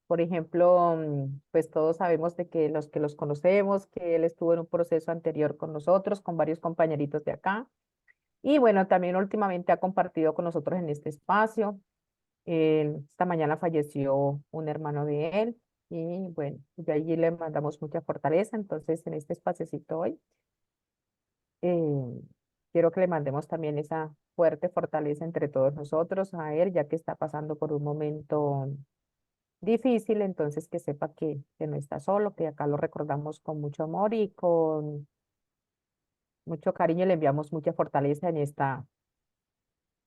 Por ejemplo, pues todos sabemos de que los conocemos, que él estuvo en un proceso anterior con nosotros, con varios compañeritos de acá. Y bueno, también últimamente ha compartido con nosotros en este espacio. Esta mañana falleció un hermano de él y bueno, de allí le mandamos mucha fortaleza. Entonces, en este espaciocito hoy, eh, quiero que le mandemos también esa fuerte fortaleza entre todos nosotros a él, ya que está pasando por un momento difícil, entonces que sepa que no está solo, que acá lo recordamos con mucho amor y con mucho cariño, le enviamos mucha fortaleza en esta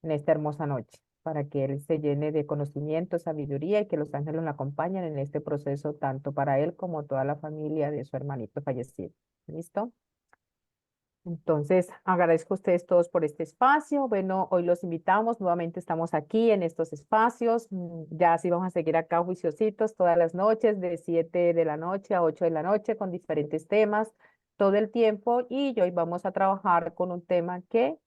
hermosa noche, para que él se llene de conocimiento, sabiduría y que los ángeles lo acompañen en este proceso, tanto para él como toda la familia de su hermanito fallecido. ¿Listo? Entonces, agradezco a ustedes todos por este espacio. Bueno, hoy los invitamos, nuevamente estamos aquí en estos espacios. Ya sí vamos a seguir acá juiciositos todas las noches, de 7 de la noche a 8 de la noche, con diferentes temas todo el tiempo. Y hoy vamos a trabajar con un tema que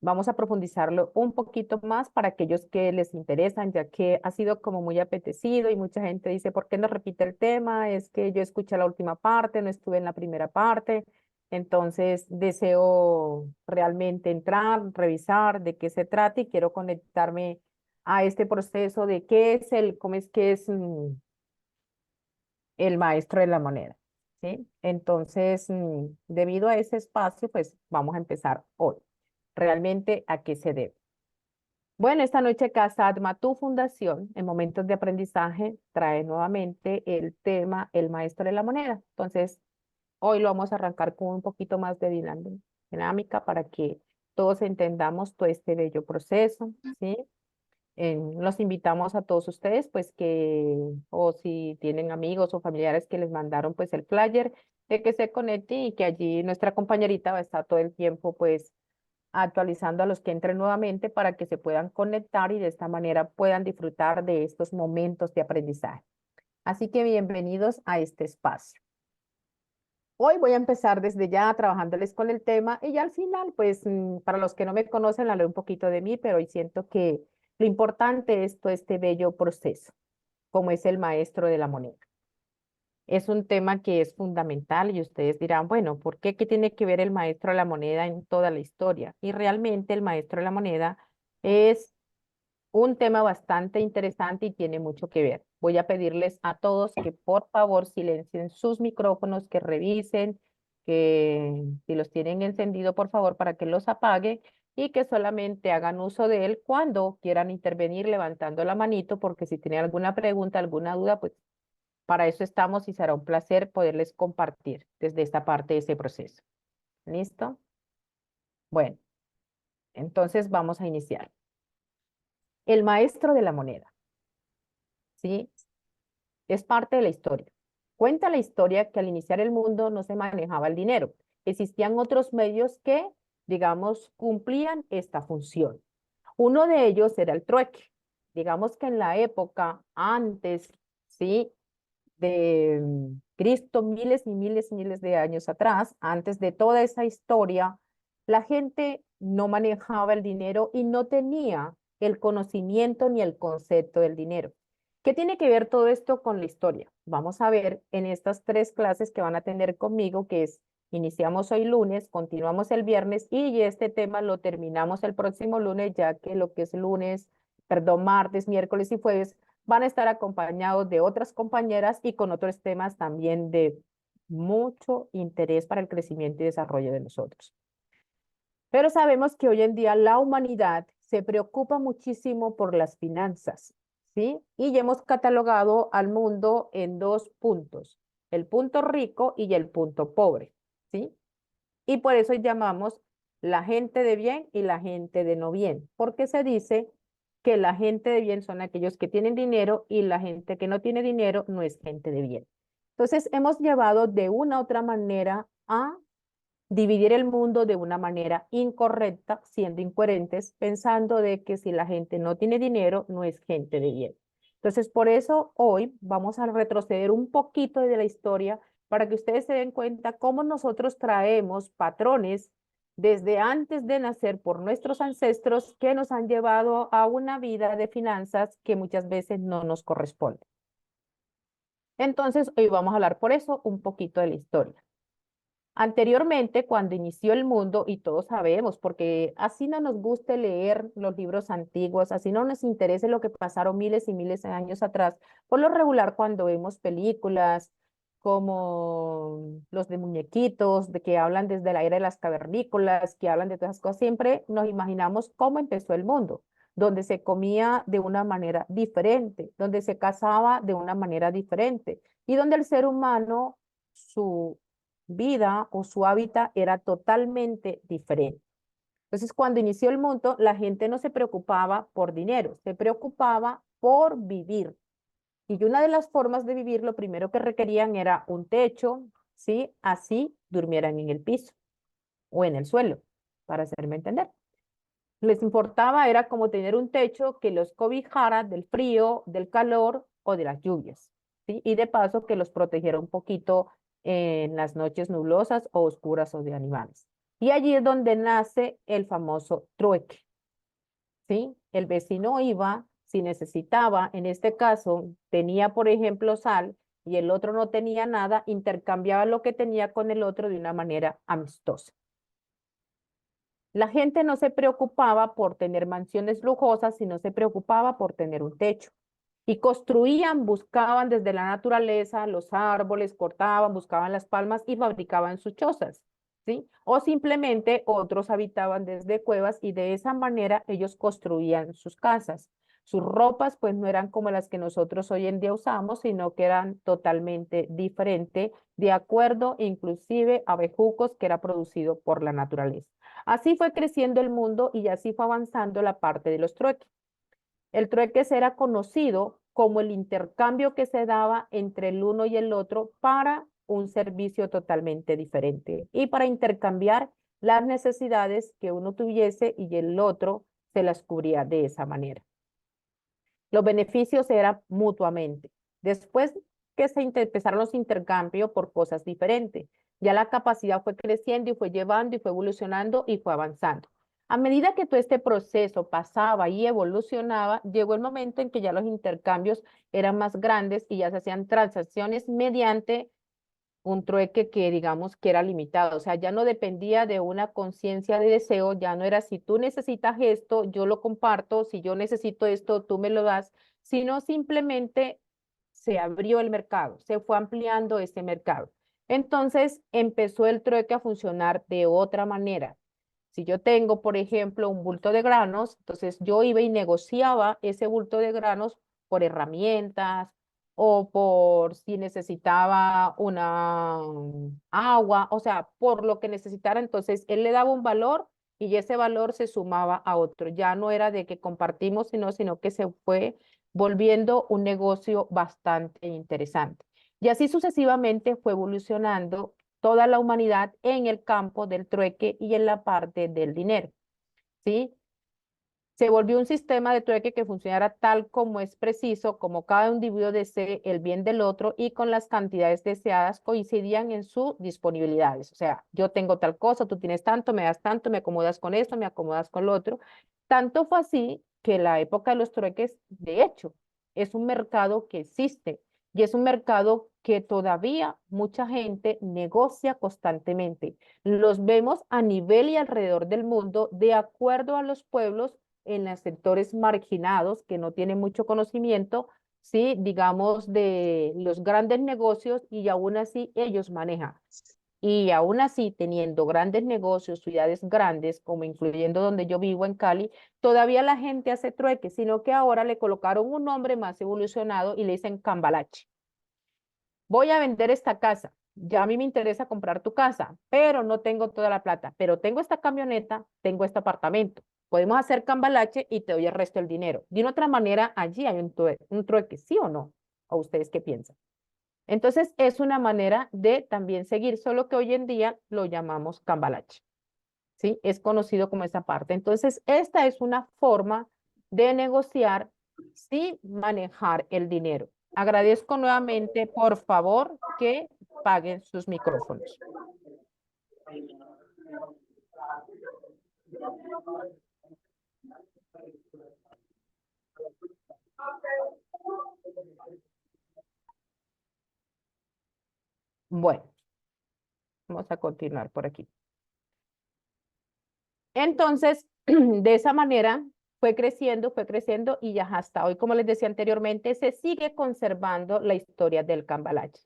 vamos a profundizarlo un poquito más para aquellos que les interesan, ya que ha sido como muy apetecido y mucha gente dice, ¿por qué no repite el tema? Es que yo escuché la última parte, no estuve en la primera parte. Entonces deseo realmente entrar, revisar de qué se trata y quiero conectarme a este proceso de qué es cómo es que es el maestro de la moneda. ¿Sí? Entonces, debido a ese espacio, pues vamos a empezar hoy. Realmente, ¿a qué se debe? Bueno, esta noche Casa Tu Fundación, en momentos de aprendizaje, trae nuevamente el tema El Maestro de la Moneda. Entonces, hoy lo vamos a arrancar con un poquito más de dinámica para que todos entendamos todo este bello proceso, ¿sí? Los invitamos a todos ustedes, pues que, o si tienen amigos o familiares que les mandaron pues el flyer, de que se conecten y que allí nuestra compañerita va a estar todo el tiempo pues actualizando a los que entren nuevamente para que se puedan conectar y de esta manera puedan disfrutar de estos momentos de aprendizaje. Así que bienvenidos a este espacio. Hoy voy a empezar desde ya trabajándoles con el tema y ya al final, pues para los que no me conocen, hablaré un poquito de mí, pero hoy siento que lo importante es todo este bello proceso, como es el maestro de la moneda. Es un tema que es fundamental y ustedes dirán, bueno, ¿por qué? ¿Qué tiene que ver el maestro de la moneda en toda la historia? Y realmente el maestro de la moneda es un tema bastante interesante y tiene mucho que ver. Voy a pedirles a todos que por favor silencien sus micrófonos, que revisen, que si los tienen encendido, por favor, para que los apague y que solamente hagan uso de él cuando quieran intervenir levantando la manito, porque si tienen alguna pregunta, alguna duda, pues para eso estamos y será un placer poderles compartir desde esta parte de ese proceso. ¿Listo? Bueno, entonces vamos a iniciar. El maestro de la moneda, ¿sí? Es parte de la historia. Cuenta la historia que al iniciar el mundo no se manejaba el dinero. Existían otros medios que, digamos, cumplían esta función. Uno de ellos era el trueque. Digamos que en la época antes, ¿sí? De Cristo, miles y miles y miles de años atrás, antes de toda esa historia, la gente no manejaba el dinero y no tenía el conocimiento ni el concepto del dinero. ¿Qué tiene que ver todo esto con la historia? Vamos a ver en estas tres clases que van a tener conmigo, que es, iniciamos hoy lunes, continuamos el viernes y este tema lo terminamos el próximo lunes, ya que lo que es lunes, perdón, martes, miércoles y jueves van a estar acompañados de otras compañeras y con otros temas también de mucho interés para el crecimiento y desarrollo de nosotros. Pero sabemos que hoy en día la humanidad se preocupa muchísimo por las finanzas, ¿sí? Y ya hemos catalogado al mundo en dos puntos, el punto rico y el punto pobre, ¿sí? Y por eso llamamos la gente de bien y la gente de no bien, porque se dice que la gente de bien son aquellos que tienen dinero y la gente que no tiene dinero no es gente de bien. Entonces, hemos llevado de una u otra manera a dividir el mundo de una manera incorrecta, siendo incoherentes, pensando de que si la gente no tiene dinero, no es gente de bien. Entonces, por eso hoy vamos a retroceder un poquito de la historia para que ustedes se den cuenta cómo nosotros traemos patrones desde antes de nacer por nuestros ancestros que nos han llevado a una vida de finanzas que muchas veces no nos corresponde. Entonces, hoy vamos a hablar por eso un poquito de la historia. Anteriormente, cuando inició el mundo, y todos sabemos, porque así no nos guste leer los libros antiguos, así no nos interese lo que pasaron miles y miles de años atrás, por lo regular cuando vemos películas como los de muñequitos, de que hablan desde la era de las cavernícolas, que hablan de todas esas cosas, siempre nos imaginamos cómo empezó el mundo, donde se comía de una manera diferente, donde se cazaba de una manera diferente, y donde el ser humano, su vida o su hábitat era totalmente diferente. Entonces, cuando inició el mundo, la gente no se preocupaba por dinero, se preocupaba por vivir. Y una de las formas de vivir, lo primero que requerían era un techo, ¿sí? Así durmieran en el piso o en el suelo, para hacerme entender. Les importaba, era como tener un techo que los cobijara del frío, del calor o de las lluvias, ¿sí? Y de paso que los protegiera un poquito en las noches nublosas o oscuras o de animales. Y allí es donde nace el famoso trueque, ¿sí? El vecino iba, si necesitaba, en este caso, tenía, por ejemplo, sal y el otro no tenía nada, intercambiaba lo que tenía con el otro de una manera amistosa. La gente no se preocupaba por tener mansiones lujosas, sino se preocupaba por tener un techo. Y construían, buscaban desde la naturaleza, los árboles, cortaban, buscaban las palmas y fabricaban sus chozas, ¿sí? O simplemente otros habitaban desde cuevas y de esa manera ellos construían sus casas. Sus ropas pues no eran como las que nosotros hoy en día usamos, sino que eran totalmente diferentes, de acuerdo inclusive a bejucos que era producido por la naturaleza. Así fue creciendo el mundo y así fue avanzando la parte de los trueques. El trueque era conocido como el intercambio que se daba entre el uno y el otro para un servicio totalmente diferente y para intercambiar las necesidades que uno tuviese y el otro se las cubría de esa manera. Los beneficios eran mutuamente. Después que se empezaron los intercambios por cosas diferentes, ya la capacidad fue creciendo y fue llevando y fue evolucionando y fue avanzando. A medida que todo este proceso pasaba y evolucionaba, llegó el momento en que ya los intercambios eran más grandes y ya se hacían transacciones mediante un trueque que digamos que era limitado, o sea, ya no dependía de una conciencia de deseo, ya no era si tú necesitas esto, yo lo comparto, si yo necesito esto, tú me lo das, sino simplemente se abrió el mercado, se fue ampliando ese mercado. Entonces empezó el trueque a funcionar de otra manera. Si yo tengo, por ejemplo, un bulto de granos, entonces yo iba y negociaba ese bulto de granos por herramientas, o por si necesitaba una agua, o sea, por lo que necesitara, entonces él le daba un valor y ese valor se sumaba a otro. Ya no era de que compartimos, sino que se fue volviendo un negocio bastante interesante. Y así sucesivamente fue evolucionando toda la humanidad en el campo del trueque y en la parte del dinero, ¿sí? Se volvió un sistema de trueque que funcionara tal como es preciso, como cada individuo desee el bien del otro y con las cantidades deseadas coincidían en sus disponibilidades. O sea, yo tengo tal cosa, tú tienes tanto, me das tanto, me acomodas con esto, me acomodas con lo otro. Tanto fue así que la época de los trueques, de hecho, es un mercado que existe y es un mercado que todavía mucha gente negocia constantemente. Los vemos a nivel y alrededor del mundo de acuerdo a los pueblos en los sectores marginados que no tienen mucho conocimiento, sí, digamos, de los grandes negocios y aún así ellos manejan. Y aún así, teniendo grandes negocios, ciudades grandes, como incluyendo donde yo vivo en Cali, todavía la gente hace trueque, sino que ahora le colocaron un nombre más evolucionado y le dicen cambalache. Voy a vender esta casa. Ya a mí me interesa comprar tu casa, pero no tengo toda la plata. Pero tengo esta camioneta, tengo este apartamento. Podemos hacer cambalache y te doy el resto del dinero. De una otra manera, allí hay un trueque, ¿sí o no? ¿O ustedes qué piensan? Entonces, es una manera de también seguir, solo que hoy en día lo llamamos cambalache, ¿sí? Es conocido como esa parte. Entonces, esta es una forma de negociar sin manejar el dinero. Agradezco nuevamente, por favor, que paguen sus micrófonos. Bueno, vamos a continuar por aquí. Entonces, de esa manera fue creciendo y ya hasta hoy, como les decía anteriormente, se sigue conservando la historia del Cambalache.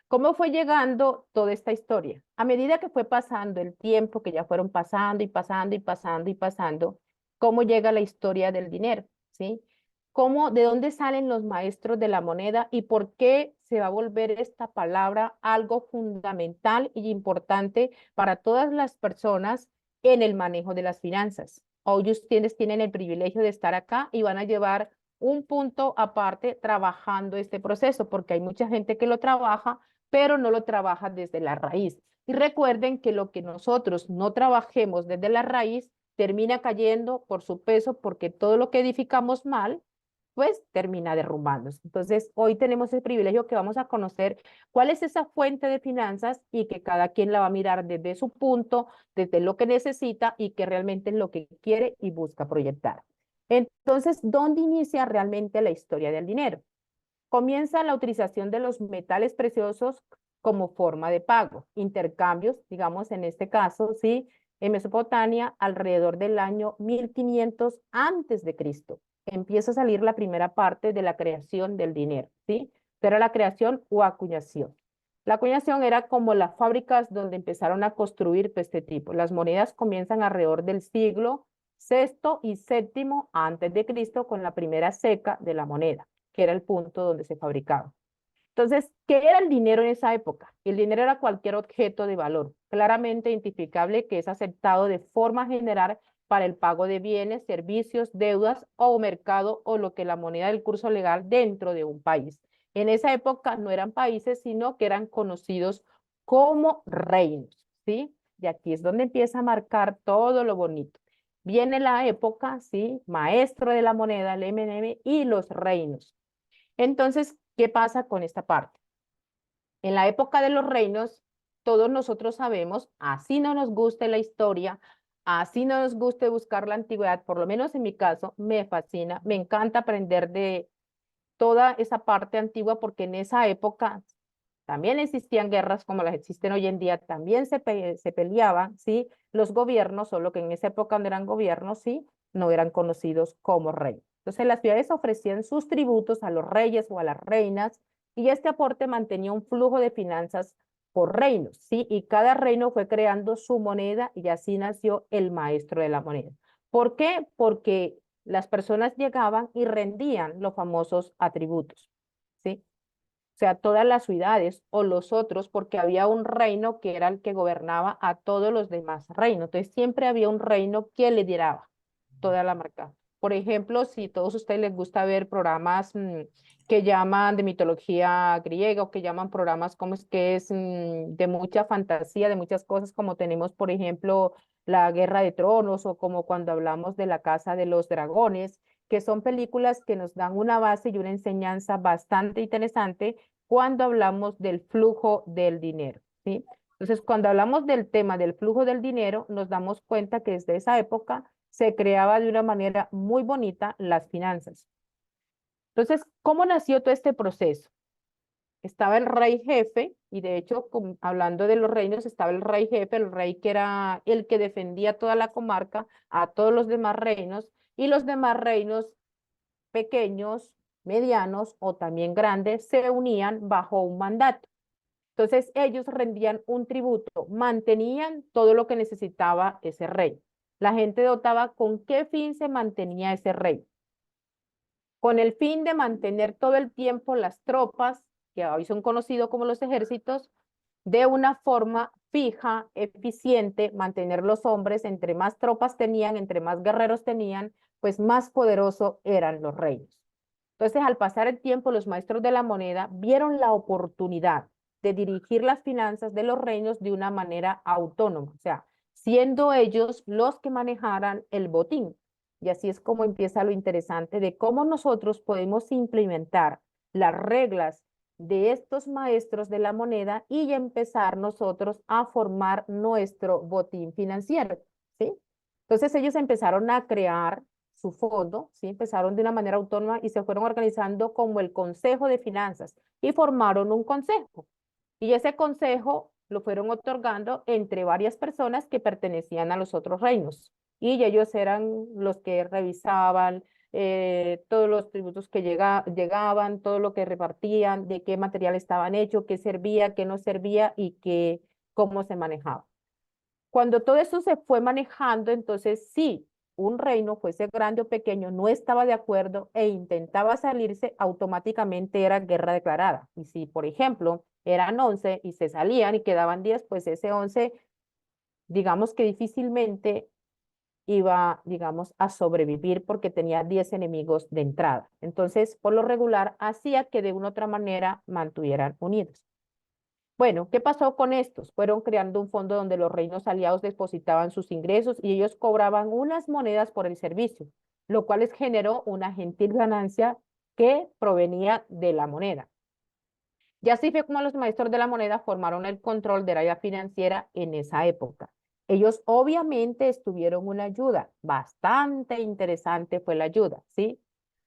¿Cómo fue llegando toda esta historia? A medida que fue pasando el tiempo, que ya fueron pasando y pasando y pasando y pasando, ¿cómo llega la historia del dinero? ¿Sí? ¿Cómo, de dónde salen los maestros de la moneda y por qué se va a volver esta palabra algo fundamental y importante para todas las personas en el manejo de las finanzas? Hoy ustedes tienen el privilegio de estar acá y van a llevar un punto aparte trabajando este proceso, porque hay mucha gente que lo trabaja, pero no lo trabaja desde la raíz. Y recuerden que lo que nosotros no trabajemos desde la raíz termina cayendo por su peso, porque todo lo que edificamos mal, pues termina derrumbándose. Entonces, hoy tenemos el privilegio que vamos a conocer cuál es esa fuente de finanzas y que cada quien la va a mirar desde su punto, desde lo que necesita y que realmente es lo que quiere y busca proyectar. Entonces, ¿dónde inicia realmente la historia del dinero? Comienza la utilización de los metales preciosos como forma de pago, intercambios, digamos en este caso, ¿sí? En Mesopotamia, alrededor del año 1500 antes de Cristo, empieza a salir la primera parte de la creación del dinero, ¿sí? Era la creación o acuñación. La acuñación era como las fábricas donde empezaron a construir este tipo. Las monedas comienzan alrededor del siglo sexto y séptimo antes de Cristo con la primera ceca de la moneda, que era el punto donde se fabricaba. Entonces, ¿qué era el dinero en esa época? El dinero era cualquier objeto de valor, claramente identificable que es aceptado de forma general para el pago de bienes, servicios, deudas o mercado o lo que la moneda del curso legal dentro de un país. En esa época no eran países, sino que eran conocidos como reinos, ¿sí? Y aquí es donde empieza a marcar todo lo bonito. Viene la época, ¿sí? Maestro de la moneda, el MNM, y los reinos. Entonces, ¿qué pasa con esta parte? En la época de los reinos, todos nosotros sabemos, así no nos guste la historia, así no nos guste buscar la antigüedad, por lo menos en mi caso, me fascina, me encanta aprender de toda esa parte antigua porque en esa época también existían guerras como las existen hoy en día, también se peleaban, ¿sí? Los gobiernos, solo que en esa época no eran gobiernos, ¿sí? No eran conocidos como reyes. Entonces las ciudades ofrecían sus tributos a los reyes o a las reinas y este aporte mantenía un flujo de finanzas por reinos, ¿sí? Y cada reino fue creando su moneda y así nació el maestro de la moneda. ¿Por qué? Porque las personas llegaban y rendían los famosos atributos, ¿sí? O sea, todas las ciudades o los otros, porque había un reino que era el que gobernaba a todos los demás reinos. Entonces, siempre había un reino que lideraba toda la marca. Por ejemplo, si a todos ustedes les gusta ver programas que llaman de mitología griega o que llaman programas como es que es de mucha fantasía, de muchas cosas, como tenemos, por ejemplo, la Guerra de Tronos o como cuando hablamos de la Casa de los Dragones, que son películas que nos dan una base y una enseñanza bastante interesante cuando hablamos del flujo del dinero, ¿sí? Entonces, cuando hablamos del tema del flujo del dinero, nos damos cuenta que desde esa época se creaba de una manera muy bonita las finanzas. Entonces, ¿cómo nació todo este proceso? Estaba el rey jefe, y de hecho, hablando de los reinos, estaba el rey jefe, el rey que era el que defendía toda la comarca, a todos los demás reinos, y los demás reinos pequeños, medianos o también grandes se unían bajo un mandato. Entonces ellos rendían un tributo, mantenían todo lo que necesitaba ese rey. La gente dotaba con qué fin se mantenía ese rey. Con el fin de mantener todo el tiempo las tropas, que hoy son conocidos como los ejércitos, de una forma fija, eficiente, mantener los hombres, entre más tropas tenían, entre más guerreros tenían, pues más poderosos eran los reyes. Entonces, al pasar el tiempo, los maestros de la moneda vieron la oportunidad de dirigir las finanzas de los reinos de una manera autónoma, o sea, siendo ellos los que manejaran el botín. Y así es como empieza lo interesante de cómo nosotros podemos implementar las reglas de estos maestros de la moneda y empezar nosotros a formar nuestro botín financiero, ¿sí? Entonces ellos empezaron a crear su fondo, ¿sí? Empezaron de una manera autónoma y se fueron organizando como el Consejo de Finanzas y formaron un consejo. Y ese consejo lo fueron otorgando entre varias personas que pertenecían a los otros reinos. Y ellos eran los que revisaban todos los tributos que llegaban, todo lo que repartían, de qué material estaban hechos, qué servía, qué no servía y cómo se manejaba. Cuando todo eso se fue manejando, entonces sí, un reino, fuese grande o pequeño, no estaba de acuerdo e intentaba salirse, automáticamente era guerra declarada. Y si, por ejemplo, eran 11 y se salían y quedaban 10, pues ese 11, digamos que difícilmente iba, digamos, a sobrevivir porque tenía 10 enemigos de entrada. Entonces, por lo regular, hacía que de una u otra manera mantuvieran unidos. Bueno, ¿qué pasó con estos? Fueron creando un fondo donde los reinos aliados depositaban sus ingresos y ellos cobraban unas monedas por el servicio, lo cual les generó una gentil ganancia que provenía de la moneda. Y así fue como los maestros de la moneda formaron el control del área financiera en esa época. Ellos obviamente estuvieron una ayuda, bastante interesante fue la ayuda, ¿sí?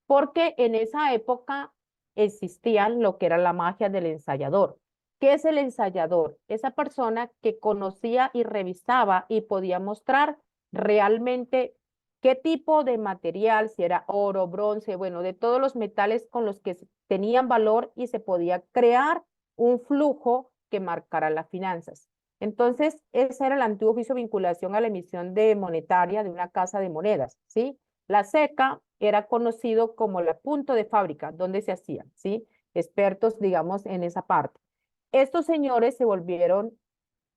Porque en esa época existían lo que era la magia del ensayador. ¿Qué es el ensayador? Esa persona que conocía y revisaba y podía mostrar realmente qué tipo de material, si era oro, bronce, bueno, de todos los metales con los que tenían valor y se podía crear un flujo que marcara las finanzas. Entonces, ese era el antiguo oficio de vinculación a la emisión de monetaria de una casa de monedas, ¿sí? La seca era conocido como el punto de fábrica, donde se hacían, ¿sí? Expertos, digamos, en esa parte. Estos señores se volvieron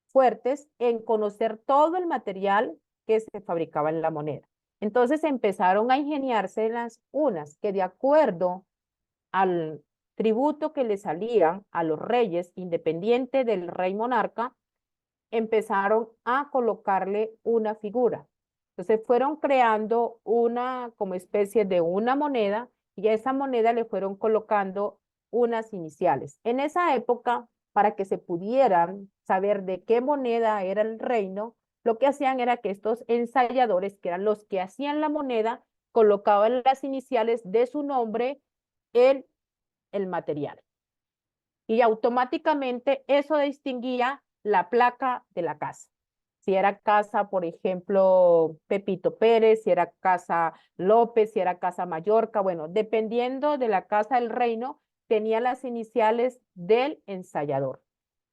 fuertes en conocer todo el material que se fabricaba en la moneda. Entonces empezaron a ingeniarse las unas que de acuerdo al tributo que le salían a los reyes, independiente del rey monarca, empezaron a colocarle una figura. Entonces fueron creando una como especie de una moneda y a esa moneda le fueron colocando unas iniciales. En esa época, para que se pudieran saber de qué moneda era el reino, lo que hacían era que estos ensayadores, que eran los que hacían la moneda, colocaban las iniciales de su nombre en el material. Y automáticamente eso distinguía la placa de la casa. Si era casa, por ejemplo, Pepito Pérez, si era casa López, si era casa Mallorca, bueno, dependiendo de la casa del reino, tenía las iniciales del ensayador,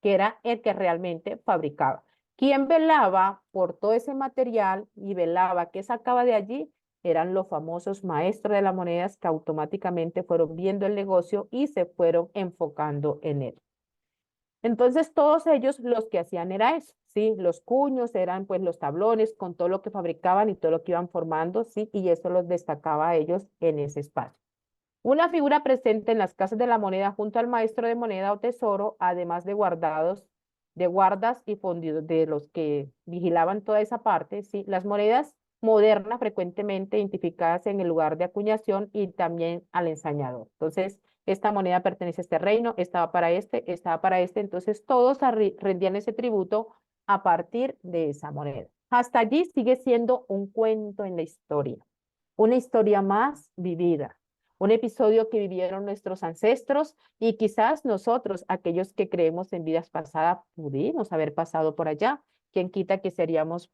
que era el que realmente fabricaba. Quien velaba por todo ese material y velaba qué sacaba de allí, eran los famosos maestros de las monedas que automáticamente fueron viendo el negocio y se fueron enfocando en él. Entonces todos ellos los que hacían era eso, ¿sí? Los cuños eran pues los tablones con todo lo que fabricaban y todo lo que iban formando, ¿sí? Y eso los destacaba a ellos en ese espacio. Una figura presente en las casas de la moneda junto al maestro de moneda o tesoro, además de de guardas y fondidos de los que vigilaban toda esa parte, ¿sí? Las monedas modernas frecuentemente identificadas en el lugar de acuñación y también al ensañador. Entonces, esta moneda pertenece a este reino, estaba para este, entonces todos rendían ese tributo a partir de esa moneda. Hasta allí sigue siendo un cuento en la historia, una historia más vivida, un episodio que vivieron nuestros ancestros y quizás nosotros, aquellos que creemos en vidas pasadas, pudimos haber pasado por allá. ¿Quién quita que seríamos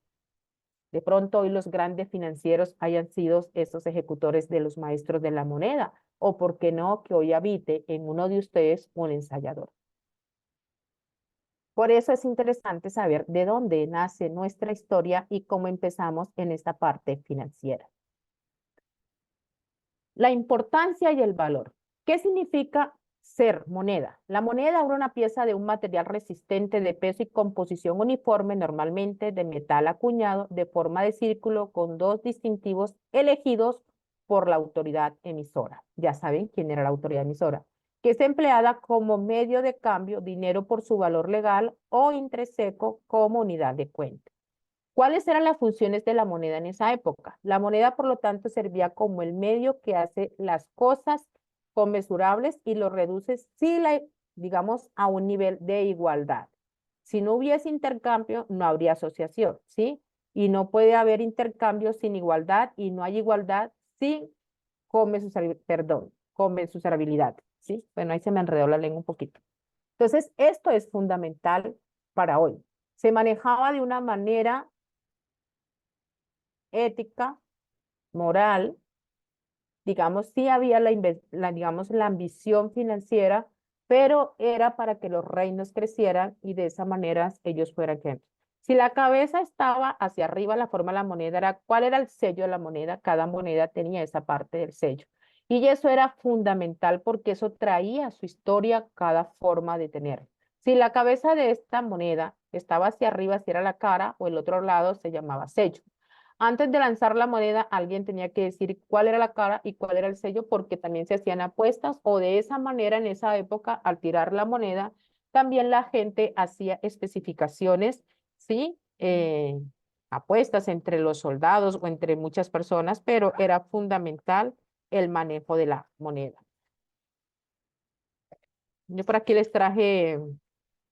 de pronto hoy los grandes financieros hayan sido esos ejecutores de los maestros de la moneda? O por qué no que hoy habite en uno de ustedes un ensayador. Por eso es interesante saber de dónde nace nuestra historia y cómo empezamos en esta parte financiera. La importancia y el valor. ¿Qué significa ser moneda? La moneda era una pieza de un material resistente de peso y composición uniforme, normalmente de metal acuñado, de forma de círculo, con dos distintivos elegidos por la autoridad emisora. Ya saben quién era la autoridad emisora, que es empleada como medio de cambio, dinero por su valor legal o intreseco como unidad de cuenta. ¿Cuáles eran las funciones de la moneda en esa época? La moneda, por lo tanto, servía como el medio que hace las cosas conmensurables y lo reduce, si digamos, a un nivel de igualdad. Si no hubiese intercambio, no habría asociación, ¿sí? y no puede haber intercambio sin igualdad y no hay igualdad sin conmensurabilidad, ¿sí? Bueno, ahí se me enredó la lengua un poquito. Entonces, esto es fundamental para hoy. Se manejaba de una manera ética, moral, digamos, sí había digamos, la ambición financiera, pero era para que los reinos crecieran y de esa manera ellos fueran creciendo. Si la cabeza estaba hacia arriba, la forma de la moneda era cuál era el sello de la moneda, cada moneda tenía esa parte del sello. Y eso era fundamental porque eso traía a su historia cada forma de tener. Si la cabeza de esta moneda estaba hacia arriba, si era la cara, o el otro lado se llamaba sello. Antes de lanzar la moneda, alguien tenía que decir cuál era la cara y cuál era el sello, porque también se hacían apuestas o de esa manera en esa época, al tirar la moneda, también la gente hacía especificaciones, ¿sí? Apuestas entre los soldados o entre muchas personas, pero era fundamental el manejo de la moneda. Yo por aquí les traje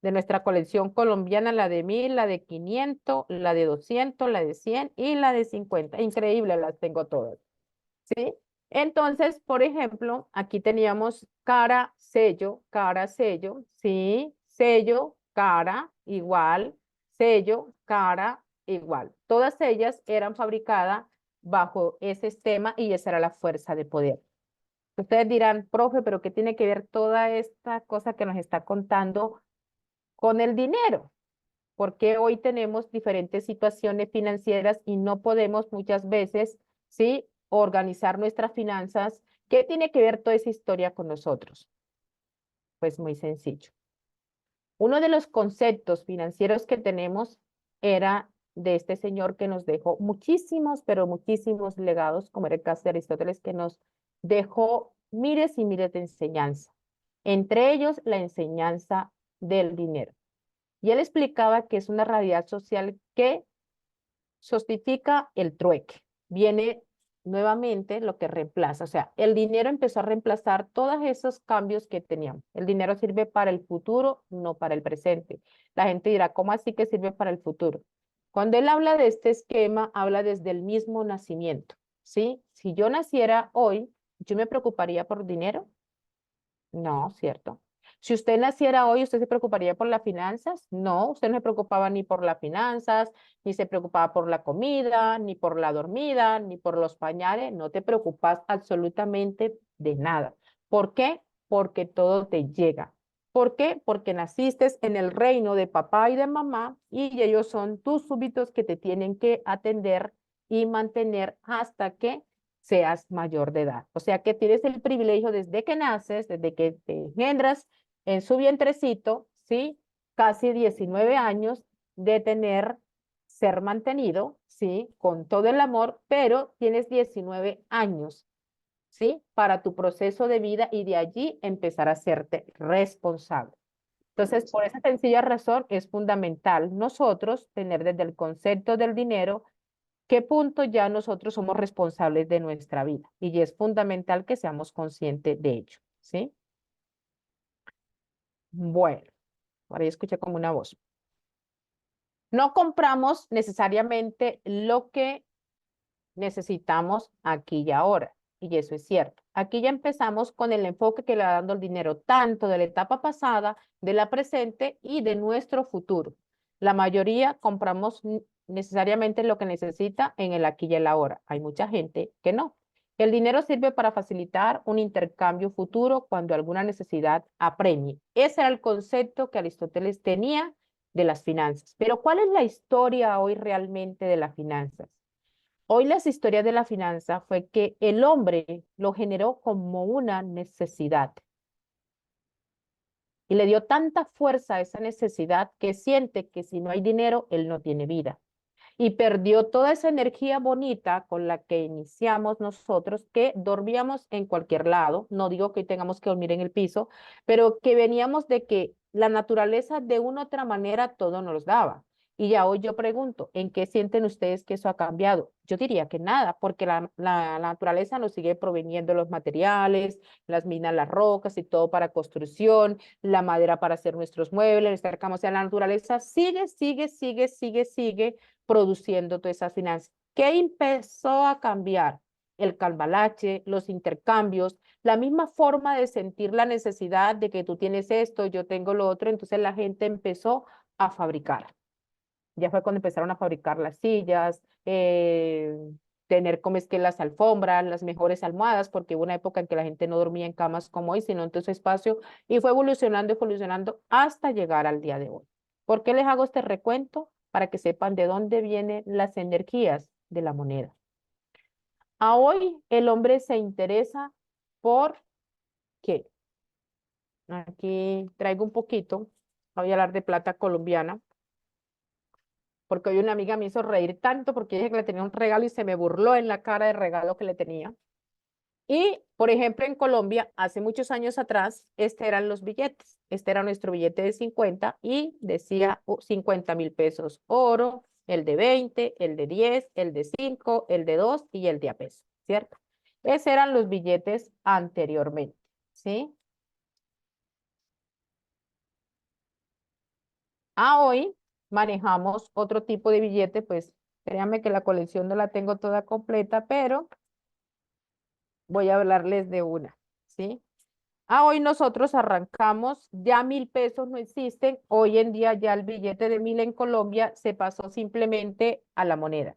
de nuestra colección colombiana, la de 1000, la de 500, la de 200, la de 100 y la de 50. Increíble, las tengo todas, ¿sí? Entonces, por ejemplo, aquí teníamos cara, sello, ¿sí? Sello, cara, igual, sello, cara, igual. Todas ellas eran fabricadas bajo ese esquema y esa era la fuerza de poder. Ustedes dirán, profe, pero ¿qué tiene que ver toda esta cosa que nos está contando con el dinero? Porque hoy tenemos diferentes situaciones financieras y no podemos muchas veces, ¿sí? Organizar nuestras finanzas. ¿Qué tiene que ver toda esa historia con nosotros? Pues muy sencillo. Uno de los conceptos financieros que tenemos era de este señor que nos dejó muchísimos, pero muchísimos legados, como era el caso de Aristóteles, que nos dejó miles y miles de enseñanza. Entre ellos, la enseñanza del dinero. Y él explicaba que es una realidad social que justifica el trueque. Viene nuevamente lo que reemplaza. O sea, el dinero empezó a reemplazar todos esos cambios que teníamos. El dinero sirve para el futuro, no para el presente. La gente dirá, ¿cómo así que sirve para el futuro? Cuando él habla de este esquema, habla desde el mismo nacimiento, ¿sí? Si yo naciera hoy, ¿yo me preocuparía por dinero? No, ¿cierto? Si usted naciera hoy, ¿usted se preocuparía por las finanzas? No, usted no se preocupaba ni por las finanzas, ni se preocupaba por la comida, ni por la dormida, ni por los pañales. No te preocupas absolutamente de nada. ¿Por qué? Porque todo te llega. ¿Por qué? Porque naciste en el reino de papá y de mamá y ellos son tus súbditos que te tienen que atender y mantener hasta que seas mayor de edad. O sea que tienes el privilegio desde que naces, desde que te engendras en su vientrecito, ¿sí? Casi 19 años de ser mantenido, ¿sí? Con todo el amor, pero tienes 19 años, ¿sí? Para tu proceso de vida y de allí empezar a hacerte responsable. Entonces, por esa sencilla razón es fundamental nosotros tener desde el concepto del dinero qué punto ya nosotros somos responsables de nuestra vida y es fundamental que seamos conscientes de ello, ¿sí? Bueno, ahora ya escuché como una voz. No compramos necesariamente lo que necesitamos aquí y ahora, y eso es cierto. Aquí ya empezamos con el enfoque que le va dando el dinero, tanto de la etapa pasada, de la presente y de nuestro futuro. La mayoría compramos necesariamente lo que necesita en el aquí y el ahora. Hay mucha gente que no. El dinero sirve para facilitar un intercambio futuro cuando alguna necesidad apremie. Ese era el concepto que Aristóteles tenía de las finanzas. Pero ¿cuál es la historia hoy realmente de las finanzas? Hoy las historias de la finanza fue que el hombre lo generó como una necesidad y le dio tanta fuerza a esa necesidad que siente que si no hay dinero, él no tiene vida. Y perdió toda esa energía bonita con la que iniciamos nosotros, que dormíamos en cualquier lado, no digo que tengamos que dormir en el piso, pero que veníamos de que la naturaleza de una u otra manera todo nos daba. Y ya hoy yo pregunto, ¿en qué sienten ustedes que eso ha cambiado? Yo diría que nada, porque la naturaleza nos sigue proveniendo los materiales, las minas, las rocas y todo para construcción, la madera para hacer nuestros muebles, nuestra cama. O sea, la naturaleza sigue produciendo todas esas finanzas. ¿Qué empezó a cambiar? El cambalache, los intercambios, la misma forma de sentir la necesidad de que tú tienes esto, yo tengo lo otro, entonces la gente empezó a fabricar. Ya fue cuando empezaron a fabricar las sillas, tener como es que las alfombras, las mejores almohadas, porque hubo una época en que la gente no dormía en camas como hoy, sino en todo ese espacio, y fue evolucionando hasta llegar al día de hoy. ¿Por qué les hago este recuento? Para que sepan de dónde vienen las energías de la moneda. A hoy el hombre se interesa por qué. Aquí traigo un poquito, voy a hablar de plata colombiana, porque hoy una amiga me hizo reír tanto porque dije que le tenía un regalo y se me burló en la cara del regalo que le tenía. Y, por ejemplo, en Colombia, hace muchos años atrás, eran los billetes. Este era nuestro billete de 50 y decía 50.000 pesos oro, el de 20, el de 10, el de 5, el de 2 y el de a peso, ¿cierto? Esos eran los billetes anteriormente, ¿sí? A hoy manejamos otro tipo de billete, pues créanme que la colección no la tengo toda completa, pero voy a hablarles de una, ¿sí? Hoy nosotros arrancamos, ya 1.000 pesos no existen, hoy en día ya el billete de 1.000 en Colombia se pasó simplemente a la moneda.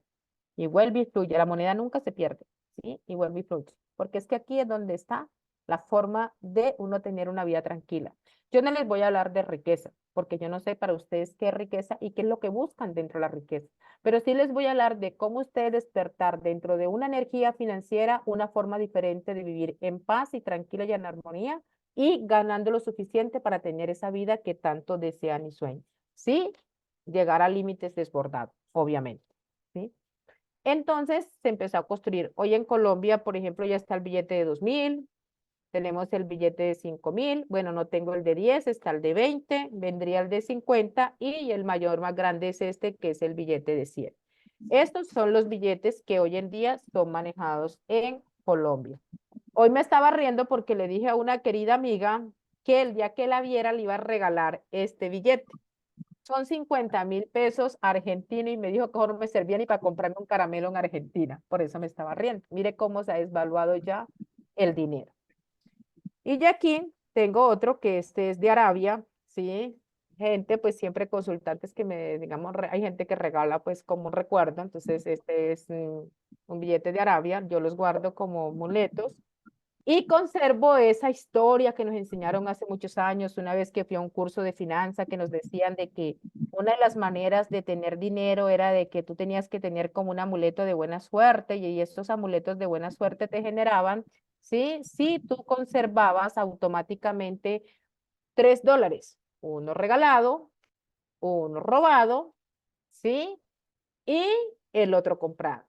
Y vuelve y fluye, la moneda nunca se pierde, ¿sí? Y vuelve y fluye, porque es que aquí es donde está la forma de uno tener una vida tranquila. Yo no les voy a hablar de riqueza, porque yo no sé para ustedes qué es riqueza y qué es lo que buscan dentro de la riqueza, pero sí les voy a hablar de cómo ustedes despertar dentro de una energía financiera una forma diferente de vivir en paz y tranquila y en armonía y ganando lo suficiente para tener esa vida que tanto desean y sueñan. Sí, llegar a límites desbordados, obviamente, ¿sí? Entonces se empezó a construir. Hoy en Colombia, por ejemplo, ya está el billete de 2.000, tenemos el billete de 5.000, bueno, no tengo el de 10, está el de 20, vendría el de 50 y el mayor más grande es este, que es el billete de 100. Estos son los billetes que hoy en día son manejados en Colombia. Hoy me estaba riendo porque le dije a una querida amiga que el día que la viera le iba a regalar este billete. Son 50.000 pesos argentinos y me dijo que no me servía ni para comprarme un caramelo en Argentina. Por eso me estaba riendo. Mire cómo se ha desvaluado ya el dinero. Y ya aquí tengo otro que este es de Arabia, ¿sí? Gente, pues siempre consultantes que me, digamos, hay gente que regala pues como un recuerdo. Entonces este es un billete de Arabia. Yo los guardo como amuletos. Y conservo esa historia que nos enseñaron hace muchos años, una vez que fui a un curso de finanzas, que nos decían de que una de las maneras de tener dinero era de que tú tenías que tener como un amuleto de buena suerte y estos amuletos de buena suerte te generaban, ¿sí? Si tú conservabas automáticamente $3, uno regalado, uno robado, ¿sí? Y el otro comprado.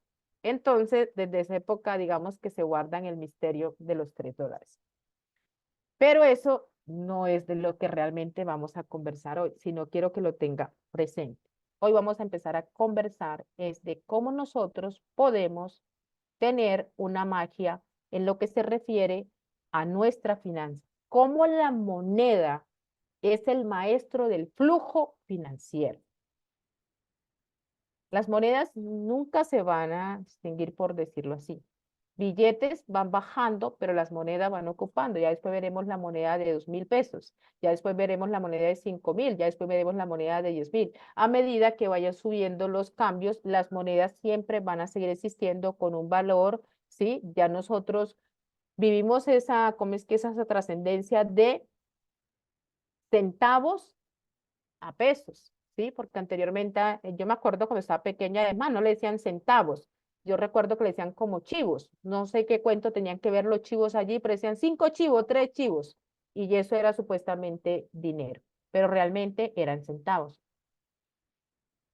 Entonces, desde esa época, digamos que se guardan el misterio de los $3. Pero eso no es de lo que realmente vamos a conversar hoy, sino quiero que lo tenga presente. Hoy vamos a empezar a conversar es de cómo nosotros podemos tener una magia en lo que se refiere a nuestra finanza, cómo la moneda es el maestro del flujo financiero. Las monedas nunca se van a extinguir, por decirlo así. Billetes van bajando, pero las monedas van ocupando. Ya después veremos la moneda de 2.000 pesos, ya después veremos la moneda de 5.000, ya después veremos la moneda de 10.000. A medida que vayan subiendo los cambios, las monedas siempre van a seguir existiendo con un valor, ¿sí? Ya nosotros vivimos esa, ¿cómo es que esa trascendencia de centavos a pesos, ¿sí? Porque anteriormente, yo me acuerdo cuando estaba pequeña, además no le decían centavos, yo recuerdo que le decían como chivos, no sé qué cuento tenían que ver los chivos allí, pero decían 5 chivos, 3 chivos, y eso era supuestamente dinero, pero realmente eran centavos.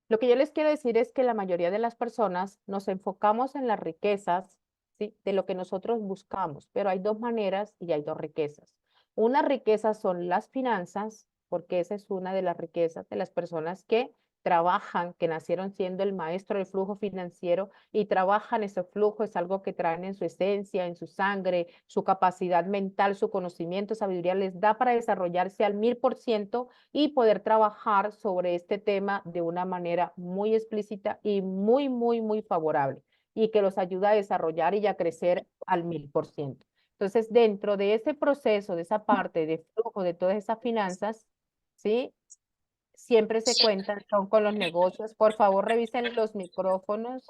Lo que yo les quiero decir es que la mayoría de las personas nos enfocamos en las riquezas, ¿sí? De lo que nosotros buscamos, pero hay dos maneras y hay dos riquezas. Una riqueza son las finanzas, porque esa es una de las riquezas de las personas que trabajan, que nacieron siendo el maestro del flujo financiero y trabajan ese flujo, es algo que traen en su esencia, en su sangre, su capacidad mental, su conocimiento, sabiduría, les da para desarrollarse al 1000% y poder trabajar sobre este tema de una manera muy explícita y muy, muy, muy favorable y que los ayuda a desarrollar y a crecer al 1000%. Entonces, dentro de ese proceso, de esa parte de flujo de todas esas finanzas, ¿sí? Siempre se cuentan, son con los negocios. Por favor, revisen los micrófonos.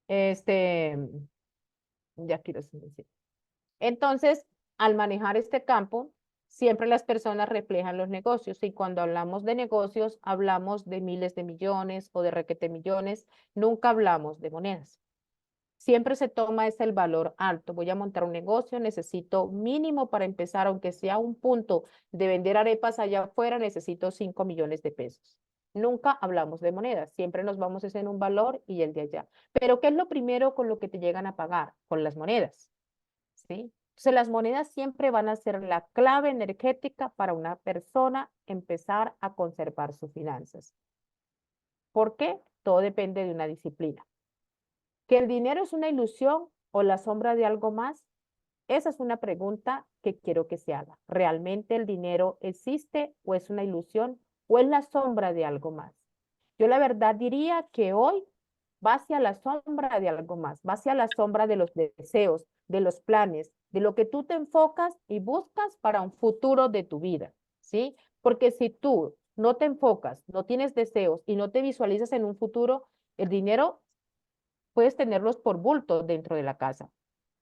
Este, ya quiero silenciar. Entonces, al manejar este campo, siempre las personas reflejan los negocios y cuando hablamos de negocios, hablamos de miles de millones o de requete millones, nunca hablamos de monedas. Siempre se toma es el valor alto. Voy a montar un negocio, necesito mínimo para empezar, aunque sea un punto de vender arepas allá afuera, necesito 5 millones de pesos. Nunca hablamos de monedas, siempre nos vamos es en un valor y el de allá. Pero ¿qué es lo primero con lo que te llegan a pagar? Con las monedas, ¿sí? Entonces las monedas siempre van a ser la clave energética para una persona empezar a conservar sus finanzas. ¿Por qué? Todo depende de una disciplina. ¿Que el dinero es una ilusión o la sombra de algo más? Esa es una pregunta que quiero que se haga. ¿Realmente el dinero existe o es una ilusión o es la sombra de algo más? Yo la verdad diría que hoy va hacia la sombra de algo más, va hacia la sombra de los deseos, de los planes, de lo que tú te enfocas y buscas para un futuro de tu vida, ¿sí? Porque si tú no te enfocas, no tienes deseos y no te visualizas en un futuro, el dinero puedes tenerlos por bulto dentro de la casa.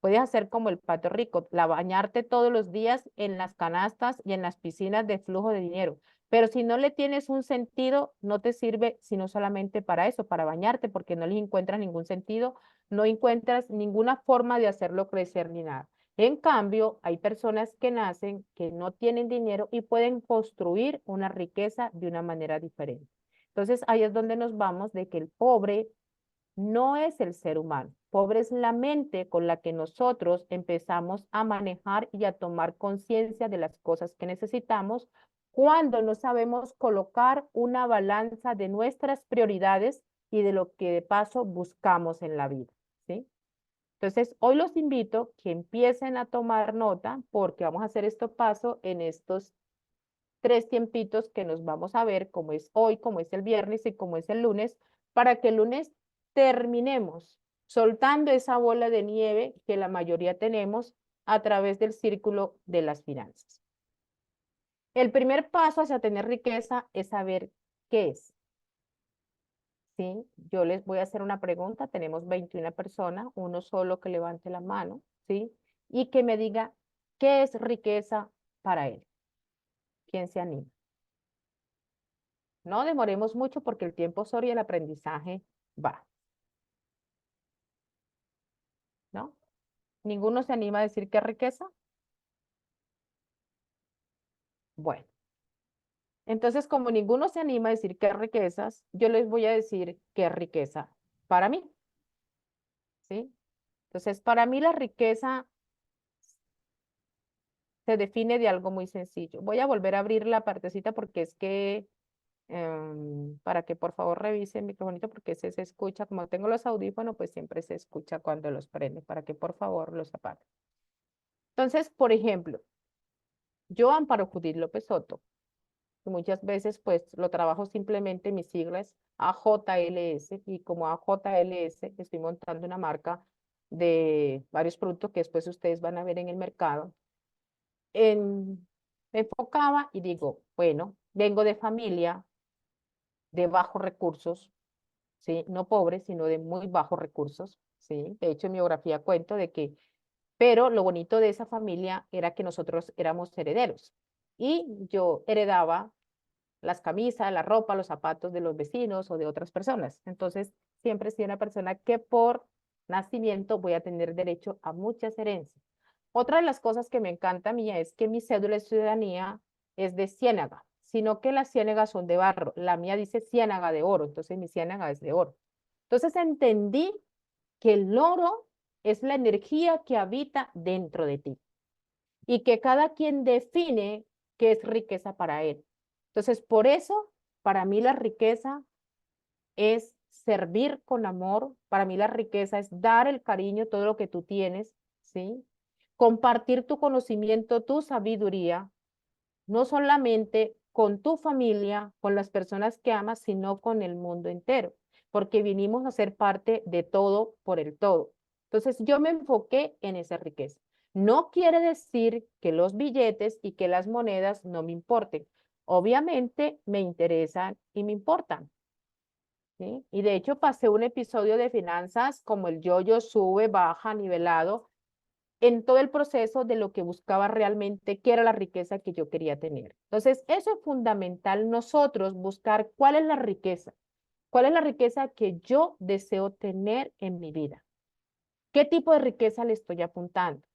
Puedes hacer como el pato rico, bañarte todos los días en las canastas y en las piscinas de flujo de dinero. Pero si no le tienes un sentido, no te sirve sino solamente para eso, para bañarte, porque no le encuentras ningún sentido, no encuentras ninguna forma de hacerlo crecer ni nada. En cambio, hay personas que nacen, que no tienen dinero y pueden construir una riqueza de una manera diferente. Entonces, ahí es donde nos vamos de que el pobre no es el ser humano. Pobre es la mente con la que nosotros empezamos a manejar y a tomar conciencia de las cosas que necesitamos cuando no sabemos colocar una balanza de nuestras prioridades y de lo que de paso buscamos en la vida, ¿sí? Entonces, hoy los invito que empiecen a tomar nota porque vamos a hacer esto paso en estos 3 tiempitos que nos vamos a ver, como es hoy, como es el viernes y como es el lunes, para que el lunes terminemos soltando esa bola de nieve que la mayoría tenemos a través del círculo de las finanzas. El primer paso hacia tener riqueza es saber qué es. ¿Sí? Yo les voy a hacer una pregunta, tenemos 21 personas, uno solo que levante la mano, ¿sí? Y que me diga qué es riqueza para él. ¿Quién se anima? No demoremos mucho porque el tiempo sobre el aprendizaje va, ¿no? ¿Ninguno se anima a decir qué riqueza? Bueno, entonces como ninguno se anima a decir qué riquezas, yo les voy a decir qué riqueza para mí, ¿sí? Entonces, para mí la riqueza se define de algo muy sencillo. Voy a volver a abrir la partecita porque es que, para que por favor revisen el microfonito porque ese se escucha, como tengo los audífonos, pues siempre se escucha cuando los prende, para que por favor los apaguen. Entonces, por ejemplo, yo, Amparo Judith López Soto, y muchas veces pues lo trabajo simplemente en mis siglas AJLS y como AJLS estoy montando una marca de varios productos que después ustedes van a ver en el mercado. Me enfocaba y digo, bueno, vengo de familia de bajos recursos, ¿sí? No pobres, sino de muy bajos recursos, ¿sí? De hecho, en mi biografía cuento de que, pero lo bonito de esa familia era que nosotros éramos herederos y yo heredaba las camisas, la ropa, los zapatos de los vecinos o de otras personas. Entonces, siempre soy una persona que por nacimiento voy a tener derecho a muchas herencias. Otra de las cosas que me encanta a mí es que mi cédula de ciudadanía es de ciénaga, sino que las ciénagas son de barro. La mía dice ciénaga de oro, entonces mi ciénaga es de oro. Entonces entendí que el oro es la energía que habita dentro de ti y que cada quien define qué es riqueza para él. Entonces, por eso, para mí la riqueza es servir con amor, para mí la riqueza es dar el cariño, todo lo que tú tienes, ¿sí? Compartir tu conocimiento, tu sabiduría, no solamente con tu familia, con las personas que amas, sino con el mundo entero, porque vinimos a ser parte de todo por el todo. Entonces yo me enfoqué en esa riqueza. No quiere decir que los billetes y que las monedas no me importen. Obviamente me interesan y me importan, ¿sí? Y de hecho pasé un episodio de finanzas como el yo-yo sube, baja, nivelado, en todo el proceso de lo que buscaba realmente, qué era la riqueza que yo quería tener. Entonces, eso es fundamental, nosotros buscar cuál es la riqueza que yo deseo tener en mi vida, qué tipo de riqueza le estoy apuntando,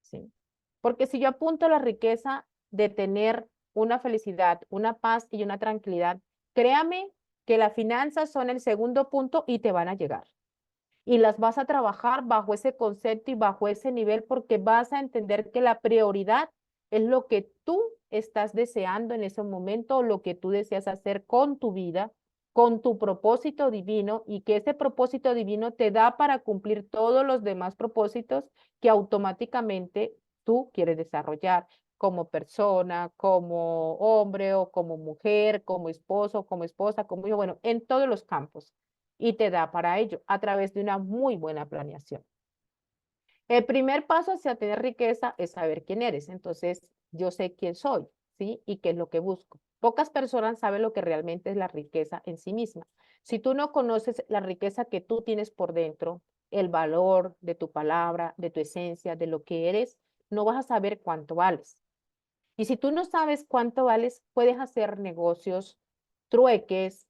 ¿sí? Porque si yo apunto a la riqueza de tener una felicidad, una paz y una tranquilidad, créame que las finanzas son el segundo punto y te van a llegar y las vas a trabajar bajo ese concepto y bajo ese nivel porque vas a entender que la prioridad es lo que tú estás deseando en ese momento o lo que tú deseas hacer con tu vida, con tu propósito divino y que ese propósito divino te da para cumplir todos los demás propósitos que automáticamente tú quieres desarrollar como persona, como hombre o como mujer, como esposo, como esposa, como hijo, bueno, en todos los campos y te da para ello a través de una muy buena planeación. El primer paso hacia tener riqueza es saber quién eres. Entonces, yo sé quién soy, ¿sí? Y qué es lo que busco. Pocas personas saben lo que realmente es la riqueza en sí misma. Si tú no conoces la riqueza que tú tienes por dentro, el valor de tu palabra, de tu esencia, de lo que eres, no vas a saber cuánto vales. Y si tú no sabes cuánto vales, puedes hacer negocios, trueques,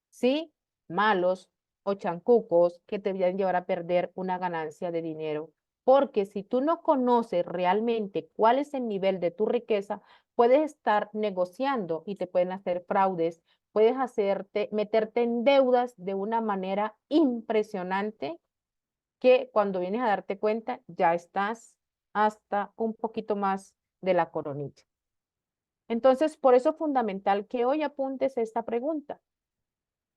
¿sí? Malos o chancucos que te vayan a llevar a perder una ganancia de dinero. Porque si tú no conoces realmente cuál es el nivel de tu riqueza, puedes estar negociando y te pueden hacer fraudes, puedes meterte en deudas de una manera impresionante que cuando vienes a darte cuenta ya estás hasta un poquito más de la coronilla. Entonces, por eso es fundamental que hoy apuntes esta pregunta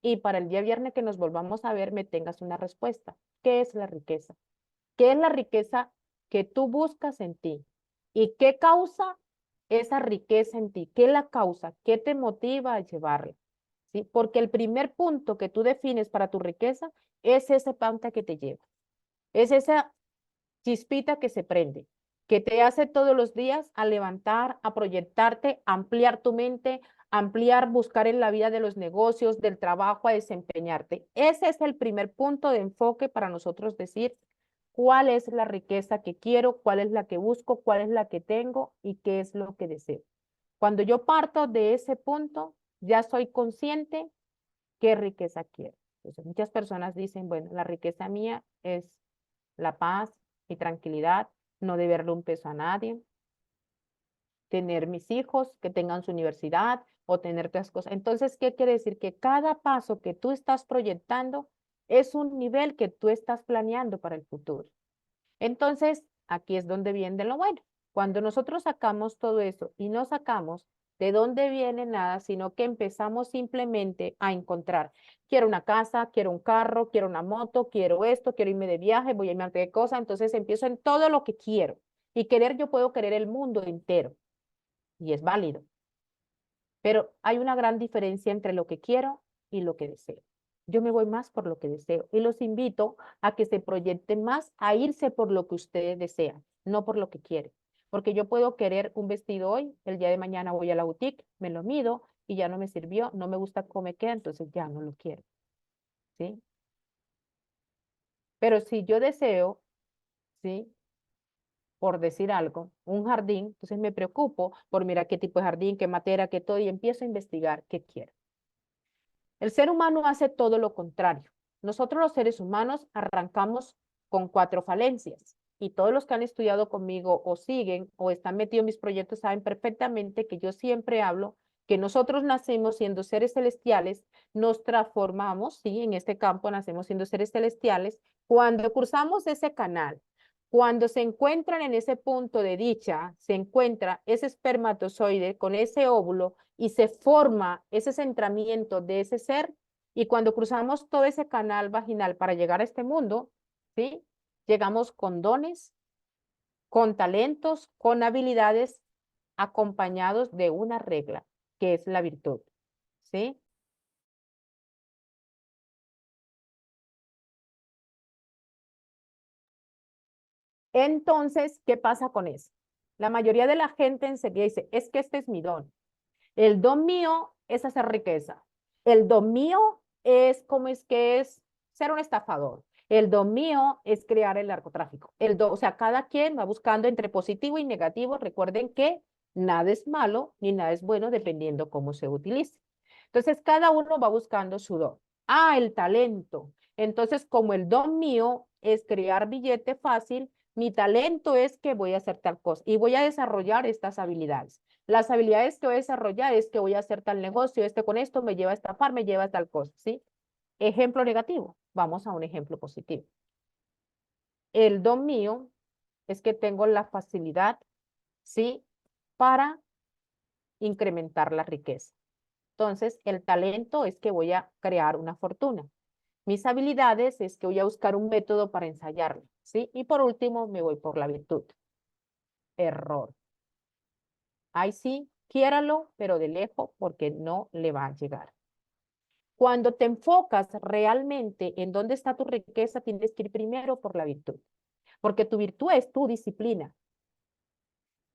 y para el día viernes que nos volvamos a ver me tengas una respuesta. ¿Qué es la riqueza? ¿Qué es la riqueza que tú buscas en ti? ¿Y qué causa esa riqueza en ti? ¿Qué es la causa? ¿Qué te motiva a llevarla? ¿Sí? Porque el primer punto que tú defines para tu riqueza es ese pauta que te lleva. Es esa chispita que se prende, que te hace todos los días a levantar, a proyectarte, a ampliar tu mente, ampliar, buscar en la vida de los negocios, del trabajo, a desempeñarte. Ese es el primer punto de enfoque para nosotros decir cuál es la riqueza que quiero, cuál es la que busco, cuál es la que tengo y qué es lo que deseo. Cuando yo parto de ese punto, ya soy consciente qué riqueza quiero. Entonces, muchas personas dicen, bueno, la riqueza mía es la paz y tranquilidad, no deberle un peso a nadie, tener mis hijos que tengan su universidad o tener todas las cosas. Entonces, ¿qué quiere decir? Que cada paso que tú estás proyectando es un nivel que tú estás planeando para el futuro. Entonces, aquí es donde viene lo bueno. Cuando nosotros sacamos todo eso y no sacamos de dónde viene nada, sino que empezamos simplemente a encontrar, quiero una casa, quiero un carro, quiero una moto, quiero esto, quiero irme de viaje, voy a irme a qué cosa, entonces empiezo en todo lo que quiero. Y querer, yo puedo querer el mundo entero y es válido. Pero hay una gran diferencia entre lo que quiero y lo que deseo. Yo me voy más por lo que deseo y los invito a que se proyecten más a irse por lo que ustedes desean, no por lo que quieren. Porque yo puedo querer un vestido hoy, el día de mañana voy a la boutique, me lo mido y ya no me sirvió, no me gusta cómo me queda, entonces ya no lo quiero, ¿sí? Pero si yo deseo, ¿sí? Por decir algo, un jardín, entonces me preocupo por mirar qué tipo de jardín, qué materia, qué todo y empiezo a investigar qué quiero. El ser humano hace todo lo contrario. Nosotros los seres humanos arrancamos con 4 falencias y todos los que han estudiado conmigo o siguen o están metidos en mis proyectos saben perfectamente que yo siempre hablo que nosotros nacemos siendo seres celestiales, nos transformamos, sí, en este campo nacemos siendo seres celestiales. Cuando cruzamos ese canal, Cuando se encuentran en ese punto de dicha, se encuentra ese espermatozoide con ese óvulo y se forma ese centramiento de ese ser. Y cuando cruzamos todo ese canal vaginal para llegar a este mundo, ¿sí? Llegamos con dones, con talentos, con habilidades, acompañados de una regla, que es la virtud, ¿sí? Entonces, ¿qué pasa con eso? La mayoría de la gente enseguida dice, es que este es mi don. El don mío es hacer riqueza. El don mío es como es que es ser un estafador. El don mío es crear el narcotráfico. O sea, cada quien va buscando entre positivo y negativo. Recuerden que nada es malo ni nada es bueno dependiendo cómo se utilice. Entonces, cada uno va buscando su don. Ah, el talento. Entonces, como el don mío es crear billete fácil, mi talento es que voy a hacer tal cosa y voy a desarrollar estas habilidades. Las habilidades que voy a desarrollar es que voy a hacer tal negocio, con esto me lleva a estafar, me lleva a tal cosa, ¿sí? Ejemplo negativo. Vamos a un ejemplo positivo. El don mío es que tengo la facilidad, ¿sí? Para incrementar la riqueza. Entonces, el talento es que voy a crear una fortuna. Mis habilidades es que voy a buscar un método para ensayarlo, ¿sí? Y por último, me voy por la virtud. Error. Ahí sí, quiéralo, pero de lejos, porque no le va a llegar. Cuando te enfocas realmente en dónde está tu riqueza, tienes que ir primero por la virtud, porque tu virtud es tu disciplina.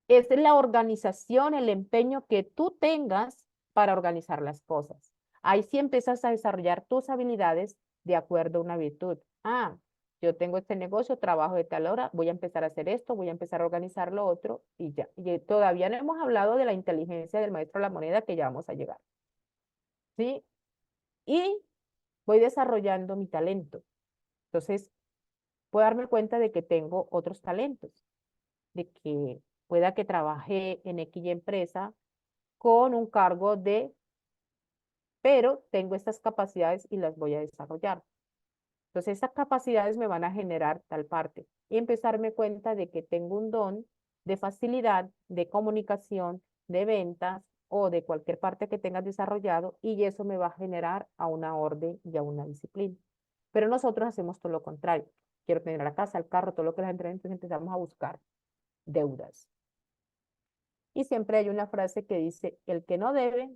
Es la organización, el empeño que tú tengas para organizar las cosas. Ahí sí empiezas a desarrollar tus habilidades de acuerdo a una virtud. Ah, yo tengo este negocio, trabajo de tal hora, voy a empezar a hacer esto, voy a empezar a organizar lo otro y ya. Y todavía no hemos hablado de la inteligencia del maestro de la moneda que ya vamos a llegar. ¿Sí? Y voy desarrollando mi talento. Entonces, puedo darme cuenta de que tengo otros talentos, de que pueda que trabaje en X empresa con un cargo de, pero tengo estas capacidades y las voy a desarrollar. Entonces, estas capacidades me van a generar tal parte y empezarme cuenta de que tengo un don de facilidad, de comunicación, de ventas o de cualquier parte que tengas desarrollado y eso me va a generar a una orden y a una disciplina. Pero nosotros hacemos todo lo contrario. Quiero tener la casa, el carro, todo lo que la gente, entonces empezamos a buscar deudas. Y siempre hay una frase que dice, el que no debe,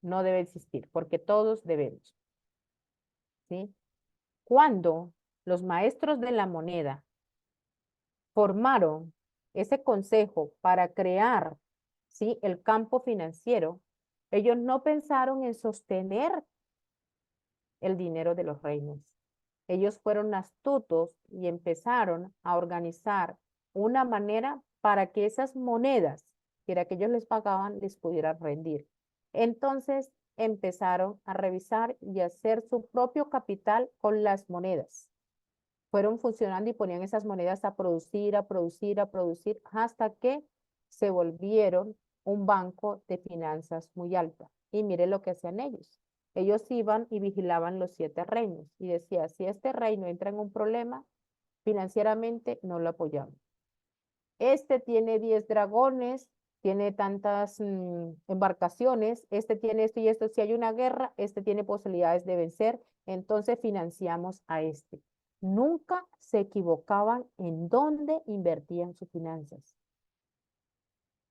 no debe existir, porque todos debemos, ¿sí? Cuando los maestros de la moneda formaron ese consejo para crear, ¿sí? El campo financiero, ellos no pensaron en sostener el dinero de los reinos. Ellos fueron astutos y empezaron a organizar una manera para que esas monedas, que era que ellos les pagaban, les pudieran rendir. Entonces empezaron a revisar y hacer su propio capital con las monedas. Fueron funcionando y ponían esas monedas a producir, a producir, a producir, hasta que se volvieron un banco de finanzas muy alta. Y mire lo que hacían ellos. Ellos iban y vigilaban los 7 reinos y decía, si este reino entra en un problema, financieramente no lo apoyamos. Este tiene 10 dragones, tiene tantas embarcaciones, este tiene esto y esto. Si hay una guerra, este tiene posibilidades de vencer, entonces financiamos a este. Nunca se equivocaban en dónde invertían sus finanzas.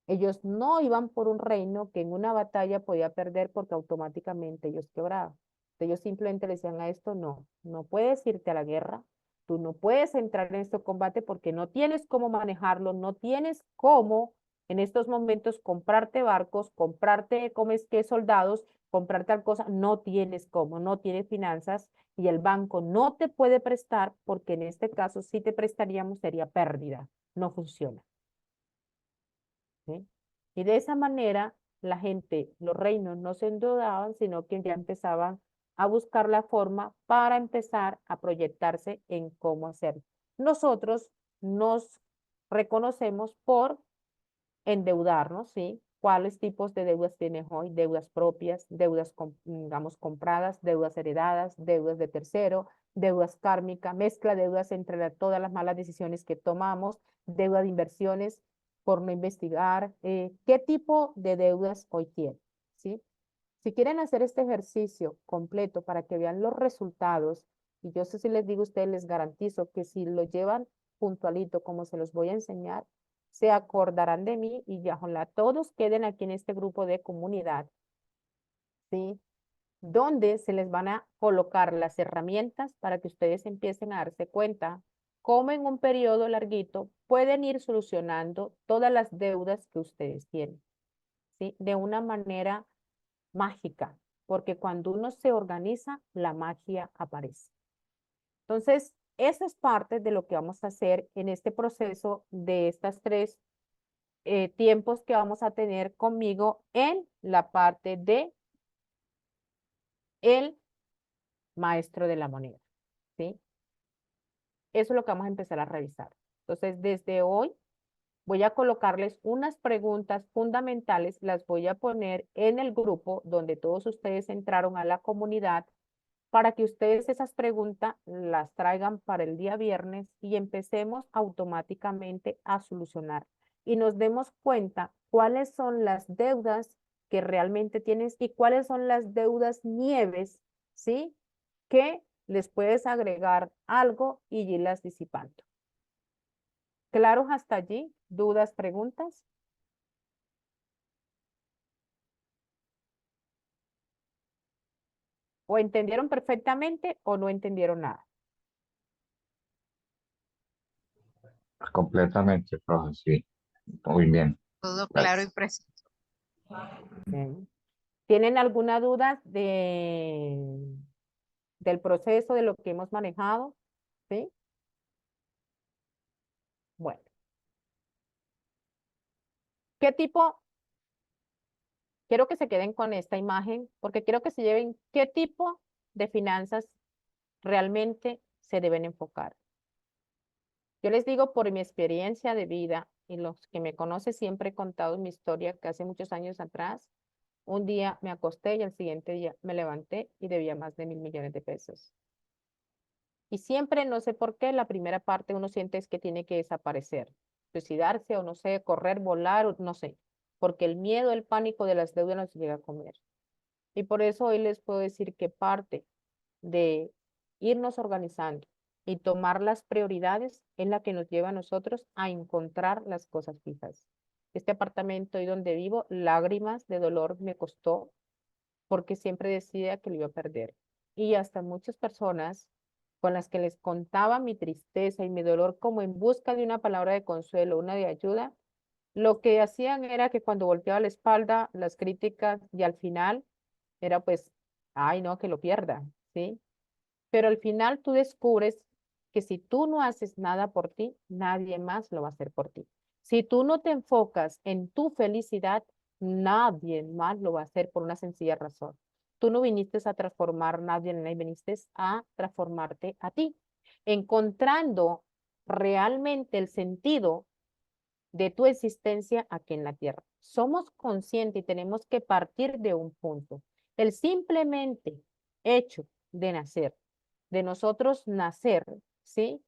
Ellos no iban por un reino que en una batalla podía perder porque automáticamente ellos quebraban. Ellos simplemente le decían a esto, no, no puedes irte a la guerra, tú no puedes entrar en este combate porque no tienes cómo manejarlo, no tienes cómo en estos momentos comprarte barcos, comprarte, ¿cómo es que soldados, comprar tal cosa? No tienes cómo, no tienes finanzas y el banco no te puede prestar porque en este caso si te prestaríamos sería pérdida, no funciona. ¿Sí? Y de esa manera, la gente, los reinos no se endeudaban, sino que ya empezaban a buscar la forma para empezar a proyectarse en cómo hacerlo. Nosotros nos reconocemos por endeudarnos, ¿sí? ¿Cuáles tipos de deudas tienes hoy? Deudas propias, deudas, digamos, compradas, deudas heredadas, deudas de tercero, deudas kármicas, mezcla de deudas entre todas las malas decisiones que tomamos, deuda de inversiones por no investigar, qué tipo de deudas hoy tienen, ¿sí? Si quieren hacer este ejercicio completo para que vean los resultados, y yo sé si les digo a ustedes, les garantizo que si lo llevan puntualito como se los voy a enseñar, se acordarán de mí y ya, ojalá todos queden aquí en este grupo de comunidad, ¿sí? Donde se les van a colocar las herramientas para que ustedes empiecen a darse cuenta cómo en un periodo larguito pueden ir solucionando todas las deudas que ustedes tienen, ¿sí? De una manera mágica, porque cuando uno se organiza, la magia aparece. Entonces, esa es parte de lo que vamos a hacer en este proceso de estas tres tiempos que vamos a tener conmigo en la parte de el maestro de la moneda, ¿sí? Eso es lo que vamos a empezar a revisar. Entonces, desde hoy voy a colocarles unas preguntas fundamentales, las voy a poner en el grupo donde todos ustedes entraron a la comunidad para que ustedes esas preguntas las traigan para el día viernes y empecemos automáticamente a solucionar y nos demos cuenta cuáles son las deudas que realmente tienes y cuáles son las deudas nieves, ¿sí? Que les puedes agregar algo y irlas disipando. ¿Claros hasta allí? ¿Dudas, preguntas? ¿O entendieron perfectamente o no entendieron nada? Completamente, profe, sí. Muy bien, Todo claro y gracias. preciso. Ok. ¿Tienen alguna duda del proceso, de lo que hemos manejado? ¿Sí? Bueno, ¿qué tipo? Quiero que se queden con esta imagen porque quiero que se lleven qué tipo de finanzas realmente se deben enfocar. Yo les digo por mi experiencia de vida y los que me conocen siempre he contado mi historia que hace muchos años atrás, un día me acosté y al siguiente día me levanté y debía más de 1.000 millones de pesos. Y siempre, no sé por qué, la primera parte uno siente es que tiene que desaparecer, suicidarse o no sé, correr, volar, o no sé, porque el miedo, el pánico de las deudas nos llega a comer. Y por eso hoy les puedo decir que parte de irnos organizando y tomar las prioridades es la que nos lleva a nosotros a encontrar las cosas fijas. Este apartamento y donde vivo, lágrimas de dolor me costó porque siempre decía que lo iba a perder. Y hasta muchas personas con las que les contaba mi tristeza y mi dolor como en busca de una palabra de consuelo, una de ayuda, lo que hacían era que cuando volteaba la espalda, las críticas y al final era pues, ay no, que lo pierda, ¿sí? Pero al final tú descubres que si tú no haces nada por ti, nadie más lo va a hacer por ti. Si tú no te enfocas en tu felicidad, nadie más lo va a hacer por una sencilla razón. Tú no viniste a transformar a nadie, viniste a transformarte a ti, encontrando realmente el sentido de tu existencia aquí en la tierra. Somos conscientes y tenemos que partir de un punto. El simplemente hecho de nacer, de nosotros nacer, ¿sí?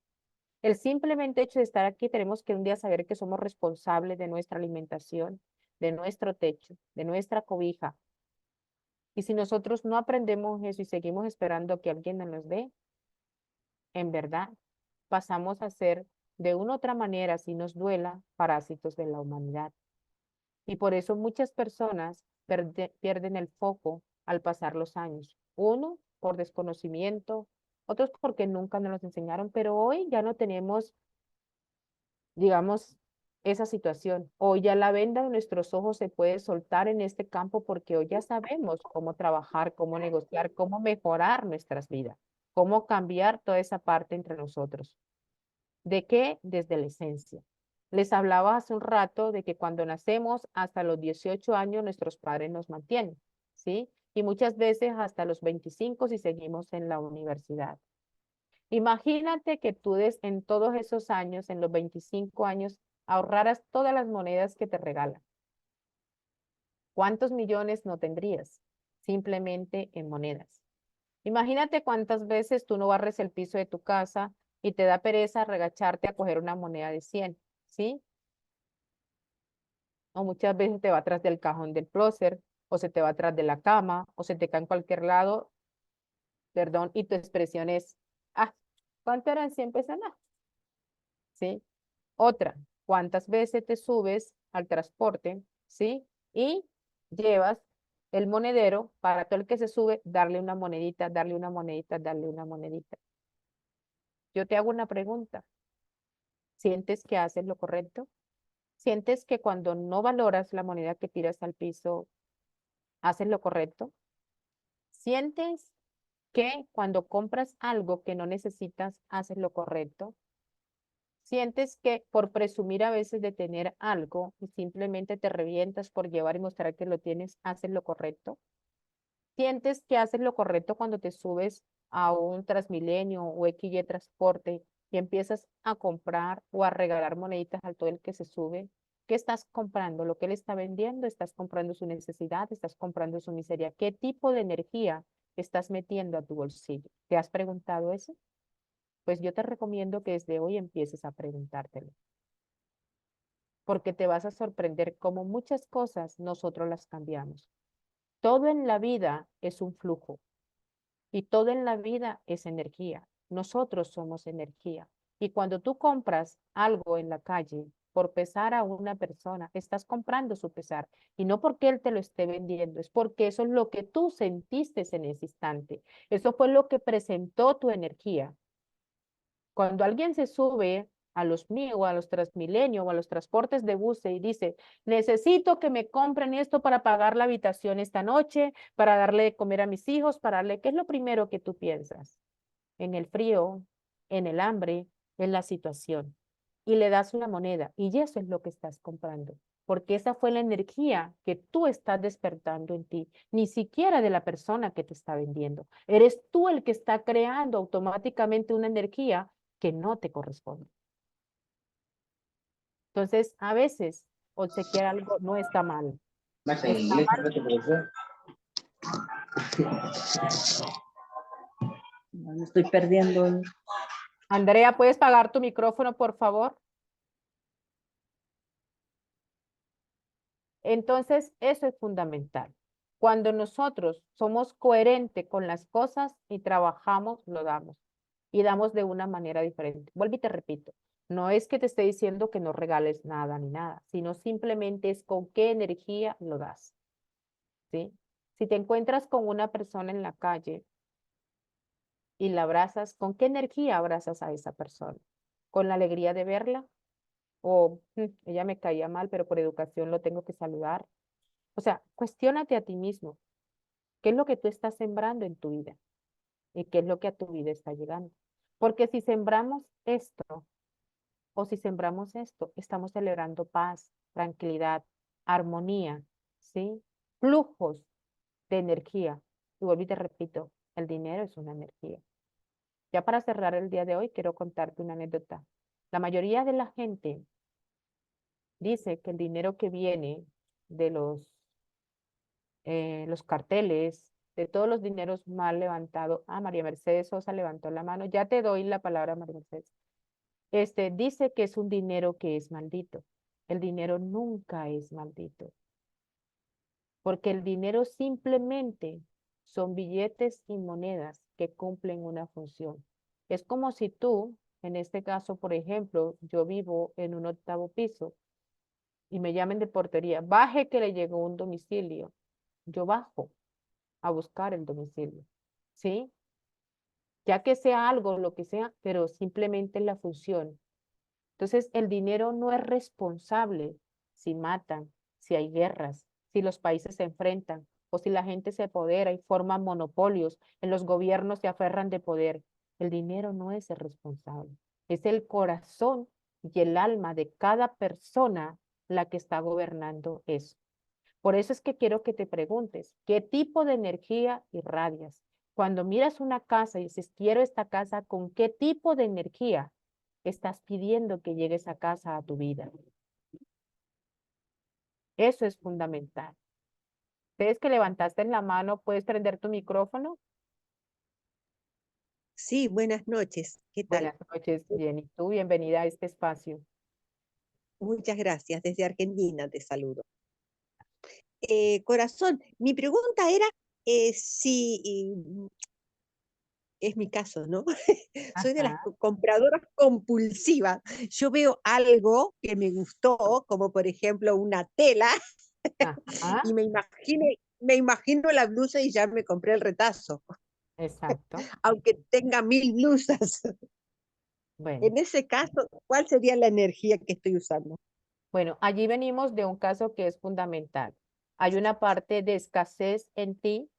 El simplemente hecho de estar aquí, tenemos que un día saber que somos responsables de nuestra alimentación, de nuestro techo, de nuestra cobija. Y si nosotros no aprendemos eso y seguimos esperando que alguien nos dé, en verdad pasamos a ser de una u otra manera, si nos duela, parásitos de la humanidad. Y por eso muchas personas pierden el foco al pasar los años. Uno, por desconocimiento, otros porque nunca nos los enseñaron, pero hoy ya no tenemos, digamos, esa situación. Hoy ya la venda de nuestros ojos se puede soltar en este campo porque hoy ya sabemos cómo trabajar, cómo negociar, cómo mejorar nuestras vidas, cómo cambiar toda esa parte entre nosotros. ¿De qué? Desde la esencia. Les hablaba hace un rato de que cuando nacemos hasta los 18 años nuestros padres nos mantienen, ¿sí? Y muchas veces hasta los 25 si seguimos en la universidad. Imagínate que tú en todos esos años, en los 25 años, ahorraras todas las monedas que te regalan. ¿Cuántos millones no tendrías? Simplemente en monedas. Imagínate cuántas veces tú no barres el piso de tu casa y te da pereza regacharte a coger una moneda de 100, ¿sí? O muchas veces te va atrás del cajón del closet, o se te va atrás de la cama, o se te cae en cualquier lado, perdón, y tu expresión es, ah, ¿cuánto eran 100 pesos? No, ¿sí? Otra, ¿cuántas veces te subes al transporte, ¿sí? Y llevas el monedero para todo el que se sube, darle una monedita, darle una monedita, darle una monedita. Yo te hago una pregunta. ¿Sientes que haces lo correcto? ¿Sientes que cuando no valoras la moneda que tiras al piso, haces lo correcto? ¿Sientes que cuando compras algo que no necesitas, haces lo correcto? ¿Sientes que por presumir a veces de tener algo y simplemente te revientas por llevar y mostrar que lo tienes, haces lo correcto? ¿Sientes que haces lo correcto cuando te subes a un Transmilenio o XY transporte y empiezas a comprar o a regalar moneditas al todo el que se sube? ¿Qué estás comprando? ¿Lo que él está vendiendo? ¿Estás comprando su necesidad? ¿Estás comprando su miseria? ¿Qué tipo de energía estás metiendo a tu bolsillo? ¿Te has preguntado eso? Pues yo te recomiendo que desde hoy empieces a preguntártelo, porque te vas a sorprender cómo muchas cosas nosotros las cambiamos. Todo en la vida es un flujo. Y todo en la vida es energía. Nosotros somos energía. Y cuando tú compras algo en la calle por pesar a una persona, estás comprando su pesar. Y no porque él te lo esté vendiendo, es porque eso es lo que tú sentiste en ese instante. Eso fue lo que presentó tu energía. Cuando alguien se sube a los míos, o a los Transmilenio, o a los transportes de bus y dice, necesito que me compren esto para pagar la habitación esta noche, para darle de comer a mis hijos, para darle, ¿qué es lo primero que tú piensas? En el frío, en el hambre, en la situación. Y le das una moneda y eso es lo que estás comprando. Porque esa fue la energía que tú estás despertando en ti, ni siquiera de la persona que te está vendiendo. Eres tú el que está creando automáticamente una energía que no te corresponde. Entonces, a veces, obsequiar algo no está mal. Más en Está inglés, mal. ¿no, profesor? No, me estoy perdiendo. Andrea, ¿puedes pagar tu micrófono, por favor? Entonces, eso es fundamental. Cuando nosotros somos coherentes con las cosas y trabajamos, lo damos. Y damos de una manera diferente. Vuelvo y te repito, no es que te esté diciendo que no regales nada ni nada, sino simplemente es con qué energía lo das, ¿sí? Si te encuentras con una persona en la calle y la abrazas, ¿con qué energía abrazas a esa persona? ¿Con la alegría de verla? ¿O ella me caía mal, pero por educación lo tengo que saludar? O sea, cuestiónate a ti mismo. ¿Qué es lo que tú estás sembrando en tu vida? ¿Y qué es lo que a tu vida está llegando? Porque si sembramos esto o si sembramos esto, estamos celebrando paz, tranquilidad, armonía, ¿sí? Flujos de energía. Y vuelvo y te repito, el dinero es una energía. Ya para cerrar el día de hoy, quiero contarte una anécdota. La mayoría de la gente dice que el dinero que viene de los carteles, de todos los dineros mal levantados. Ah, María Mercedes Sosa levantó la mano. Ya te doy la palabra, María Mercedes. Dice que es un dinero que es maldito. El dinero nunca es maldito, porque el dinero simplemente son billetes y monedas que cumplen una función. Es como si tú, en este caso, por ejemplo, yo vivo en un 8.º piso y me llamen de portería, baje que le llegó un domicilio. Yo bajo a buscar el domicilio, ¿sí? Ya que sea algo, lo que sea, pero simplemente la función. Entonces, el dinero no es responsable si matan, si hay guerras, si los países se enfrentan o si la gente se apodera y forma monopolios, en los gobiernos se aferran de poder. El dinero no es el responsable, es el corazón y el alma de cada persona la que está gobernando eso. Por eso es que quiero que te preguntes, ¿qué tipo de energía irradias? Cuando miras una casa y dices, quiero esta casa, ¿con qué tipo de energía estás pidiendo que llegue esa casa a tu vida? Eso es fundamental. ¿Ves que levantaste la mano? ¿Puedes prender tu micrófono? Sí, buenas noches. ¿Qué tal? Buenas noches, Jenny. Tú, bienvenida a este espacio. Muchas gracias. Desde Argentina te saludo. Corazón, mi pregunta era si es mi caso, ¿no? Soy de las Ajá, compradoras compulsivas. Yo veo algo que me gustó, como por ejemplo una tela, ajá, y me imagino la blusa y ya me compré el retazo, exacto. aunque tenga 1000 blusas. Bueno, En ese caso, ¿cuál sería la energía que estoy usando? bueno, allí venimos de un caso que es fundamental. Hay una parte de escasez en ti,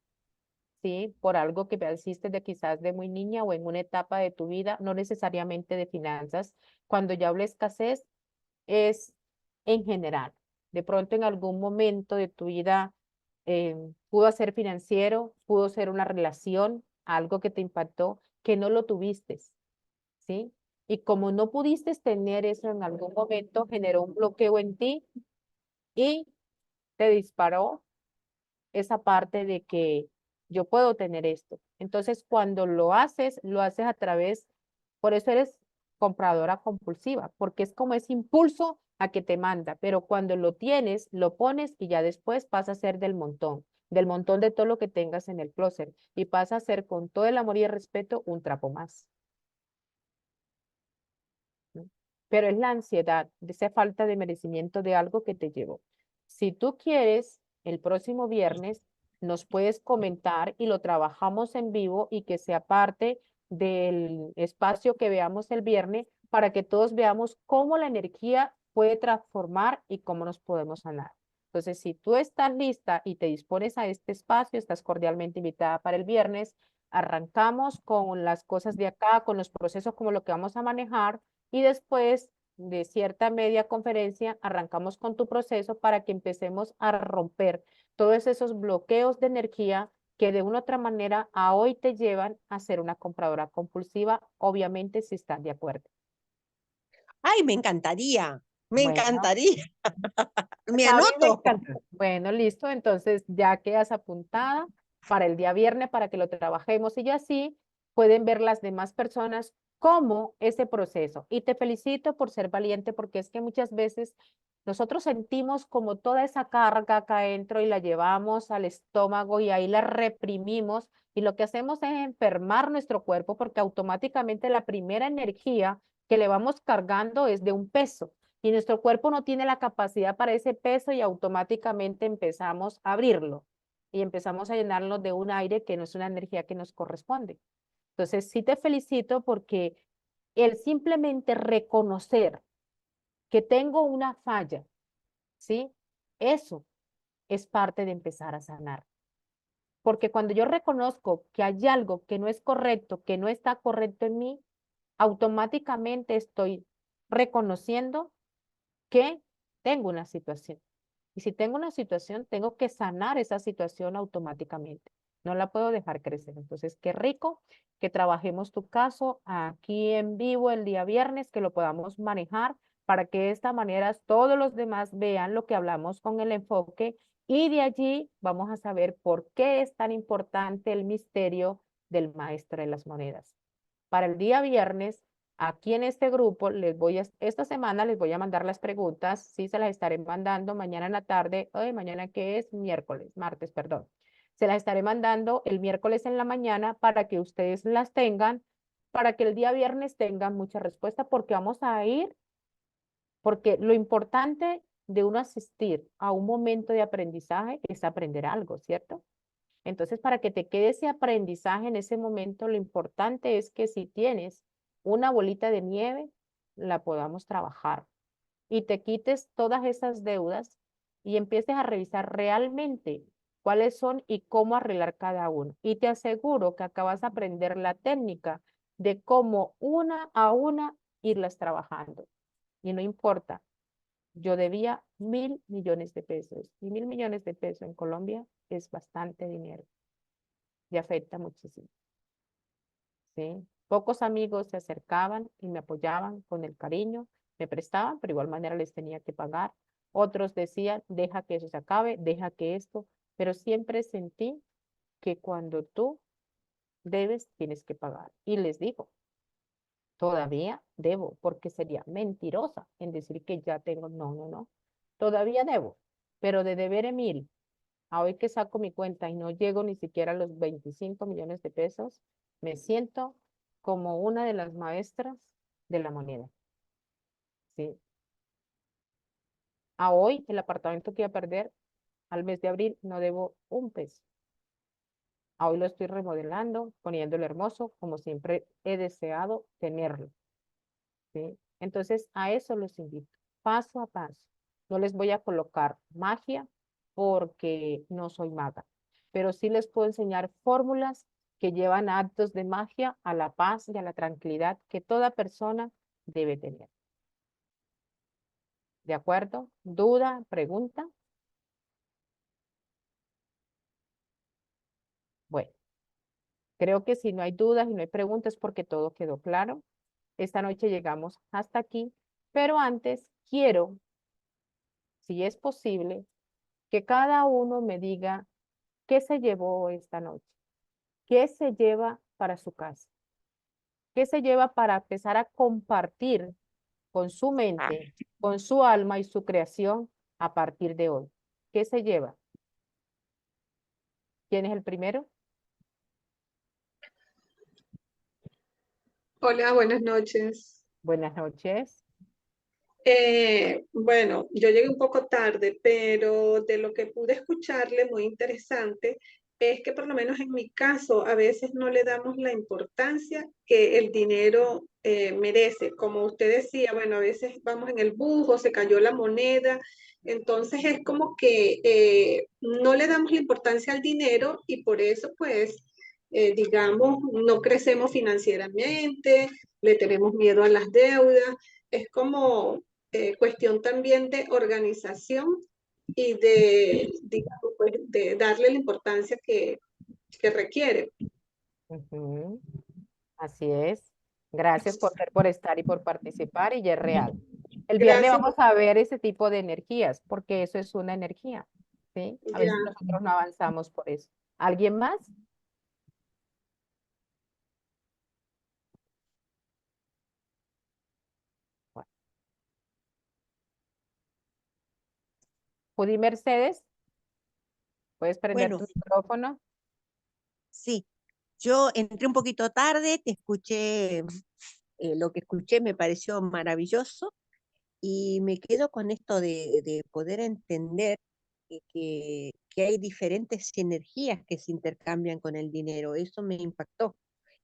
¿sí? Por algo que hiciste de quizás de muy niña o en una etapa de tu vida, no necesariamente de finanzas. Cuando yo hablo de escasez, es en general. De pronto en algún momento de tu vida pudo ser financiero, pudo ser una relación, algo que te impactó, que no lo tuviste, ¿sí? Y como no pudiste tener eso en algún momento, generó un bloqueo en ti y te disparó esa parte de que yo puedo tener esto. Entonces, cuando lo haces a través, por eso eres compradora compulsiva, porque es como ese impulso a que te manda, pero cuando lo tienes, lo pones y ya después pasa a ser del montón de todo lo que tengas en el closet y pasa a ser con todo el amor y el respeto un trapo más. ¿No? Pero es la ansiedad, de esa falta de merecimiento de algo que te llevó. Si tú quieres, el próximo viernes nos puedes comentar y lo trabajamos en vivo y que sea parte del espacio que veamos el viernes para que todos veamos cómo la energía puede transformar y cómo nos podemos sanar. Entonces, si tú estás lista y te dispones a este espacio, estás cordialmente invitada para el viernes. Arrancamos con las cosas de acá, con los procesos como lo que vamos a manejar y después de cierta media conferencia arrancamos con tu proceso para que empecemos a romper todos esos bloqueos de energía que de una u otra manera a hoy te llevan a ser una compradora compulsiva, obviamente si estás de acuerdo. ¡Ay, me encantaría! Me Bueno, encantaría. Me a mí me anoto. encanta. Bueno, listo, entonces ya quedas apuntada para el día viernes para que lo trabajemos y así pueden ver las demás personas cómo ese proceso. Y te felicito por ser valiente porque es que muchas veces nosotros sentimos como toda esa carga acá adentro y la llevamos al estómago y ahí la reprimimos y lo que hacemos es enfermar nuestro cuerpo porque automáticamente la primera energía que le vamos cargando es de un peso y nuestro cuerpo no tiene la capacidad para ese peso y automáticamente empezamos a abrirlo y empezamos a llenarlo de un aire que no es una energía que nos corresponde. Entonces, sí te felicito porque el simplemente reconocer que tengo una falla, ¿sí? Eso es parte de empezar a sanar. Porque cuando yo reconozco que hay algo que no es correcto, que no está correcto en mí, automáticamente estoy reconociendo que tengo una situación. Y si tengo una situación, tengo que sanar esa situación automáticamente. No la puedo dejar crecer. Entonces, qué rico que trabajemos tu caso aquí en vivo el día viernes, que lo podamos manejar para que de esta manera todos los demás vean lo que hablamos con el enfoque y de allí vamos a saber por qué es tan importante el misterio del maestro de las monedas. Para el día viernes, aquí en este grupo, esta semana les voy a mandar las preguntas, sí se las estaré mandando mañana en la tarde, hoy mañana que es martes, perdón. Se las estaré mandando el miércoles en la mañana para que ustedes las tengan, para que el día viernes tengan mucha respuesta, porque vamos a ir, porque lo importante de uno asistir a un momento de aprendizaje es aprender algo, ¿cierto? Entonces, para que te quede ese aprendizaje en ese momento, lo importante es que si tienes una bolita de nieve, la podamos trabajar y te quites todas esas deudas y empieces a revisar realmente cuáles son y cómo arreglar cada uno. Y te aseguro que acabas de aprender la técnica de cómo una a una irlas trabajando. Y no importa, yo debía 1.000 millones de pesos y 1.000 millones de pesos en Colombia es bastante dinero y afecta muchísimo, ¿sí? Pocos amigos se acercaban y me apoyaban con el cariño, me prestaban, pero igual manera les tenía que pagar. Otros decían, deja que eso se acabe, deja que esto, pero siempre sentí que cuando tú debes, tienes que pagar. Y les digo, todavía debo, porque sería mentirosa en decir que ya tengo, no, no, no, todavía debo, pero de deber 1.000 a hoy que saco mi cuenta y no llego ni siquiera a los 25 millones de pesos, me siento como una de las maestras de la moneda, ¿sí? A hoy el apartamento que iba a perder al mes de abril no debo un peso. A hoy lo estoy remodelando, poniéndolo hermoso, como siempre he deseado tenerlo, ¿sí? Entonces, a eso los invito, paso a paso. No les voy a colocar magia porque no soy maga, pero sí les puedo enseñar fórmulas que llevan actos de magia a la paz y a la tranquilidad que toda persona debe tener. ¿De acuerdo? ¿Duda? ¿Pregunta? Bueno, creo que si no hay dudas y no hay preguntas porque todo quedó claro. Esta noche llegamos hasta aquí, pero antes quiero, si es posible, que cada uno me diga qué se llevó esta noche, qué se lleva para su casa, qué se lleva para empezar a compartir con su mente, con su alma y su creación a partir de hoy. ¿Qué se lleva? ¿Quién es el primero? Hola, buenas noches. Buenas noches. Bueno, yo llegué un poco tarde, pero de lo que pude escucharle, muy interesante, es que por lo menos en mi caso a veces no le damos la importancia que el dinero merece. Como usted decía, bueno, a veces vamos en el bus o se cayó la moneda, entonces es como que no le damos la importancia al dinero y por eso pues, digamos, no crecemos financieramente, le tenemos miedo a las deudas. Es como cuestión también de organización y de, digamos, pues, de darle la importancia que requiere. Ujú, así es. Gracias por estar y por participar y ya es real. El viernes Gracias, vamos a ver ese tipo de energías, porque eso es una energía, ¿sí? A ya. veces nosotros no avanzamos por eso. ¿Alguien más? Bueno, Judy Mercedes, puedes prender Bueno, tu micrófono. sí, yo entré un poquito tarde, te escuché, lo que escuché me pareció maravilloso y me quedo con esto de poder entender que hay diferentes energías que se intercambian con el dinero. Eso me impactó.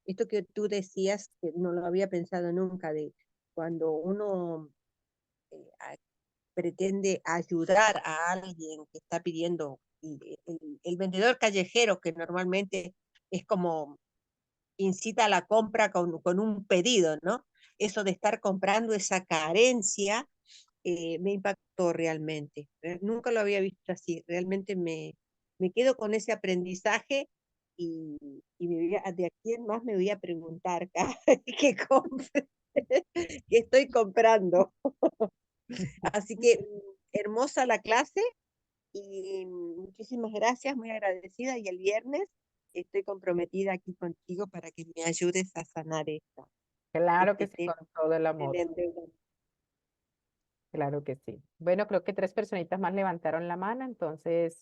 Esto que tú decías, que no lo había pensado nunca, de cuando uno pretende ayudar a alguien que está pidiendo, el vendedor callejero, que normalmente es como incita a la compra con un pedido, ¿no? Eso de estar comprando esa carencia me impactó realmente. Nunca lo había visto así. Realmente me quedo con ese aprendizaje y de aquí en más me voy a preguntar cada vez que compre, qué estoy comprando. Así que hermosa la clase y muchísimas gracias, muy agradecida. Y el viernes estoy comprometida aquí contigo para que me ayudes a sanar Claro que este sí, tema con todo el del amor. endeudamiento. Claro que sí. Bueno, creo que 3 personitas más levantaron la mano, entonces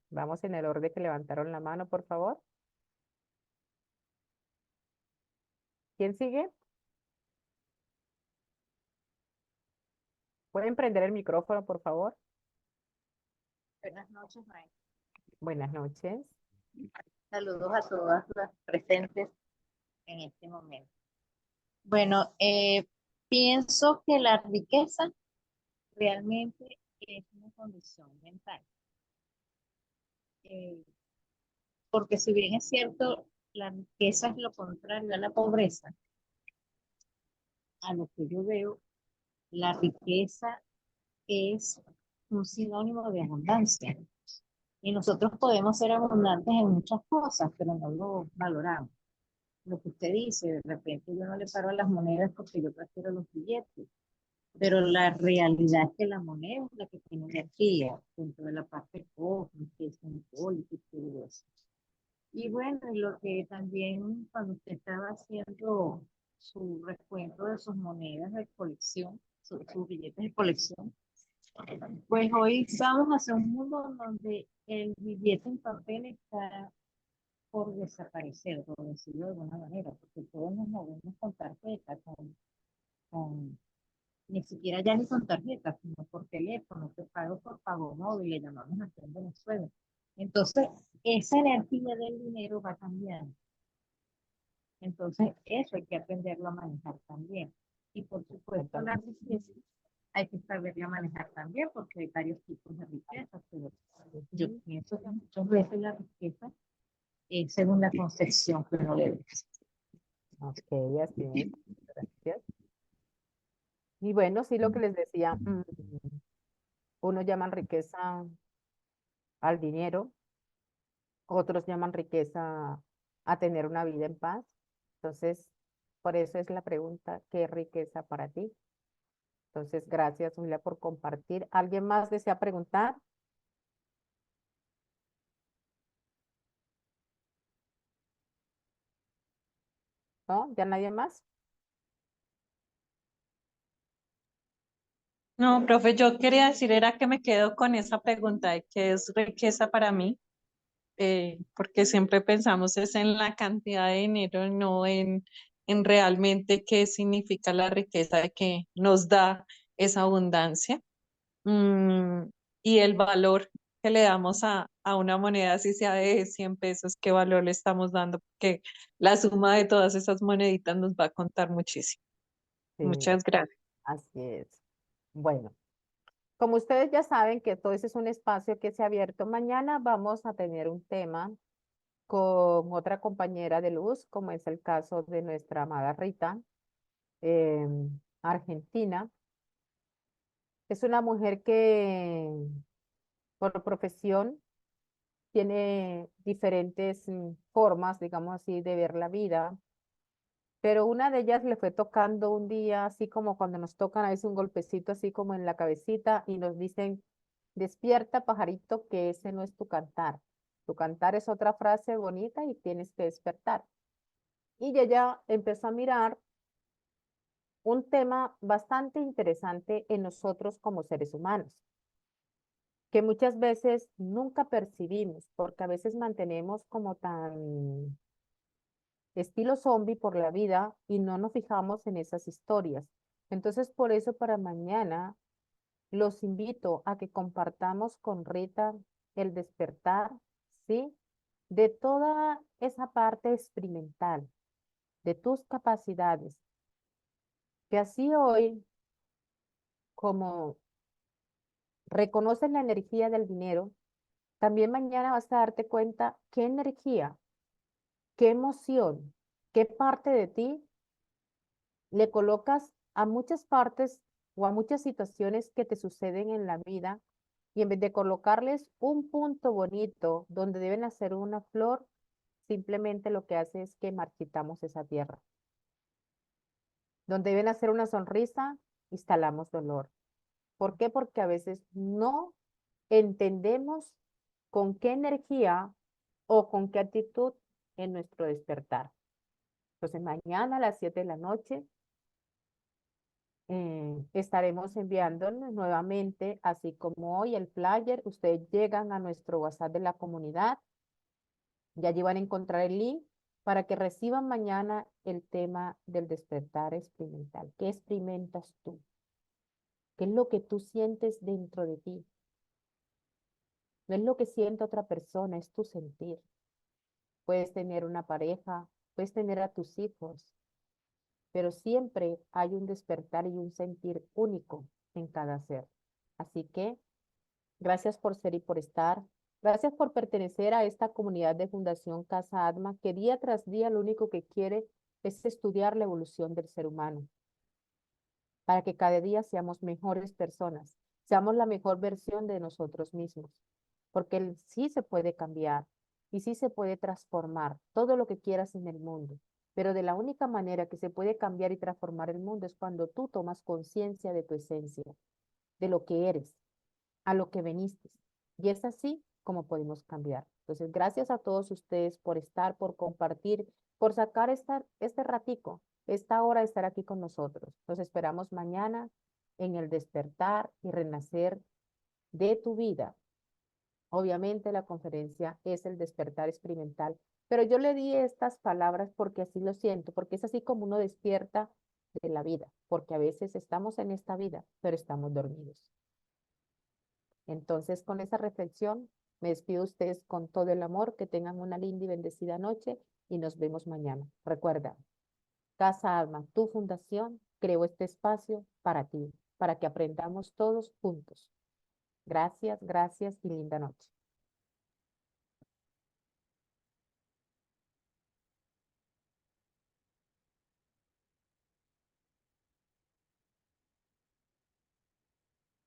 vamos en el orden que levantaron la mano, por favor. ¿Quién sigue? ¿Pueden prender el micrófono, por favor? Buenas noches, maestra. Buenas noches. Saludos a todas las presentes en este momento. Bueno, pienso que la riqueza realmente es una condición mental. Eh, porque si bien es cierto, la riqueza es lo contrario a la pobreza, a lo que yo veo, la riqueza es un sinónimo de abundancia. Y nosotros podemos ser abundantes en muchas cosas, pero no lo valoramos. Lo que usted dice, de repente yo no le paro a las monedas porque yo prefiero los billetes, pero la realidad es que la moneda es la que tiene energía dentro de la parte cósmica y simbólica y todo eso. Y bueno, y lo que también cuando usted estaba haciendo su recuento de sus monedas de colección, sus billetes de colección, pues hoy vamos hacia un mundo donde el billete en papel está por desaparecer, por decirlo de alguna manera, porque todos nos movemos con tarjeta, con ni siquiera ya ni con tarjeta, sino por teléfono, te pago por pago móvil, le llamamos aquí en Venezuela. Entonces, esa energía del dinero va cambiando. Entonces, eso hay que aprenderlo a manejar también. Y por supuesto, la riqueza hay que saberla manejar también, porque hay varios tipos de riqueza, pero yo pienso que muchas veces la riqueza es según la concepción que uno le dé. Ok, así es. Gracias. Y bueno, sí, lo que les decía, unos llaman riqueza al dinero, otros llaman riqueza a tener una vida en paz. Entonces, por eso es la pregunta, ¿qué es riqueza para ti? Entonces, gracias, Julia, por compartir. ¿Alguien más desea preguntar? ¿No? ¿Ya nadie más? No, profe, yo quería decir era que me quedo con esa pregunta de qué es riqueza para mí, porque siempre pensamos es en la cantidad de dinero, no en realmente qué significa la riqueza que nos da esa abundancia. Mm, y el valor que le damos a una moneda, si sea de 100 pesos, qué valor le estamos dando, porque la suma de todas esas moneditas nos va a contar muchísimo. Sí, Muchas gracias. así es. Bueno, como ustedes ya saben que todo ese es un espacio que se ha abierto, mañana vamos a tener un tema con otra compañera de luz, como es el caso de nuestra amada Rita, argentina. Es una mujer que por profesión tiene diferentes formas, digamos así, de ver la vida, pero una de ellas le fue tocando un día, así como cuando nos tocan a veces un golpecito así como en la cabecita y nos dicen, despierta pajarito, que ese no es tu cantar. Tu cantar es otra frase bonita y tienes que despertar. Y ella empezó a mirar un tema bastante interesante en nosotros como seres humanos, que muchas veces nunca percibimos, porque a veces mantenemos como tan estilo zombie por la vida y no nos fijamos en esas historias. Entonces, por eso para mañana los invito a que compartamos con Rita el despertar, ¿sí? De toda esa parte experimental, de tus capacidades, que así hoy, como reconoces la energía del dinero, también mañana vas a darte cuenta qué energía, qué emoción, qué parte de ti le colocas a muchas partes o a muchas situaciones que te suceden en la vida y en vez de colocarles un punto bonito donde deben hacer una flor, simplemente lo que hace es que marchitamos esa tierra. Donde deben hacer una sonrisa, instalamos dolor. ¿Por qué? Porque a veces no entendemos con qué energía o con qué actitud en nuestro despertar. Entonces, mañana a las 7 de la noche estaremos enviándonos nuevamente, así como hoy el flyer. Ustedes llegan a nuestro WhatsApp de la comunidad. Ya allí van a encontrar el link para que reciban mañana el tema del despertar experimental. ¿Qué experimentas tú? ¿Qué es lo que tú sientes dentro de ti? No es lo que siente otra persona, es tu sentir. Puedes tener una pareja, puedes tener a tus hijos, pero siempre hay un despertar y un sentir único en cada ser. Así que gracias por ser y por estar. Gracias por pertenecer a esta comunidad de Fundación Casa Atma, que día tras día lo único que quiere es estudiar la evolución del ser humano, para que cada día seamos mejores personas, seamos la mejor versión de nosotros mismos, porque sí se puede cambiar y sí se puede transformar todo lo que quieras en el mundo, pero de la única manera que se puede cambiar y transformar el mundo es cuando tú tomas conciencia de tu esencia, de lo que eres, a lo que veniste. Y es así como podemos cambiar. Entonces, gracias a todos ustedes por estar, por compartir, por sacar este ratico, esta hora de estar aquí con nosotros. Los esperamos mañana en el despertar y renacer de tu vida. Obviamente la conferencia es el despertar experimental, pero yo le di estas palabras porque así lo siento, porque es así como uno despierta de la vida, porque a veces estamos en esta vida, pero estamos dormidos. Entonces, con esa reflexión, me despido de ustedes con todo el amor, que tengan una linda y bendecida noche y nos vemos mañana. Recuerda, Casa Alma, tu fundación, creó este espacio para ti, para que aprendamos todos juntos. Gracias, gracias y linda noche.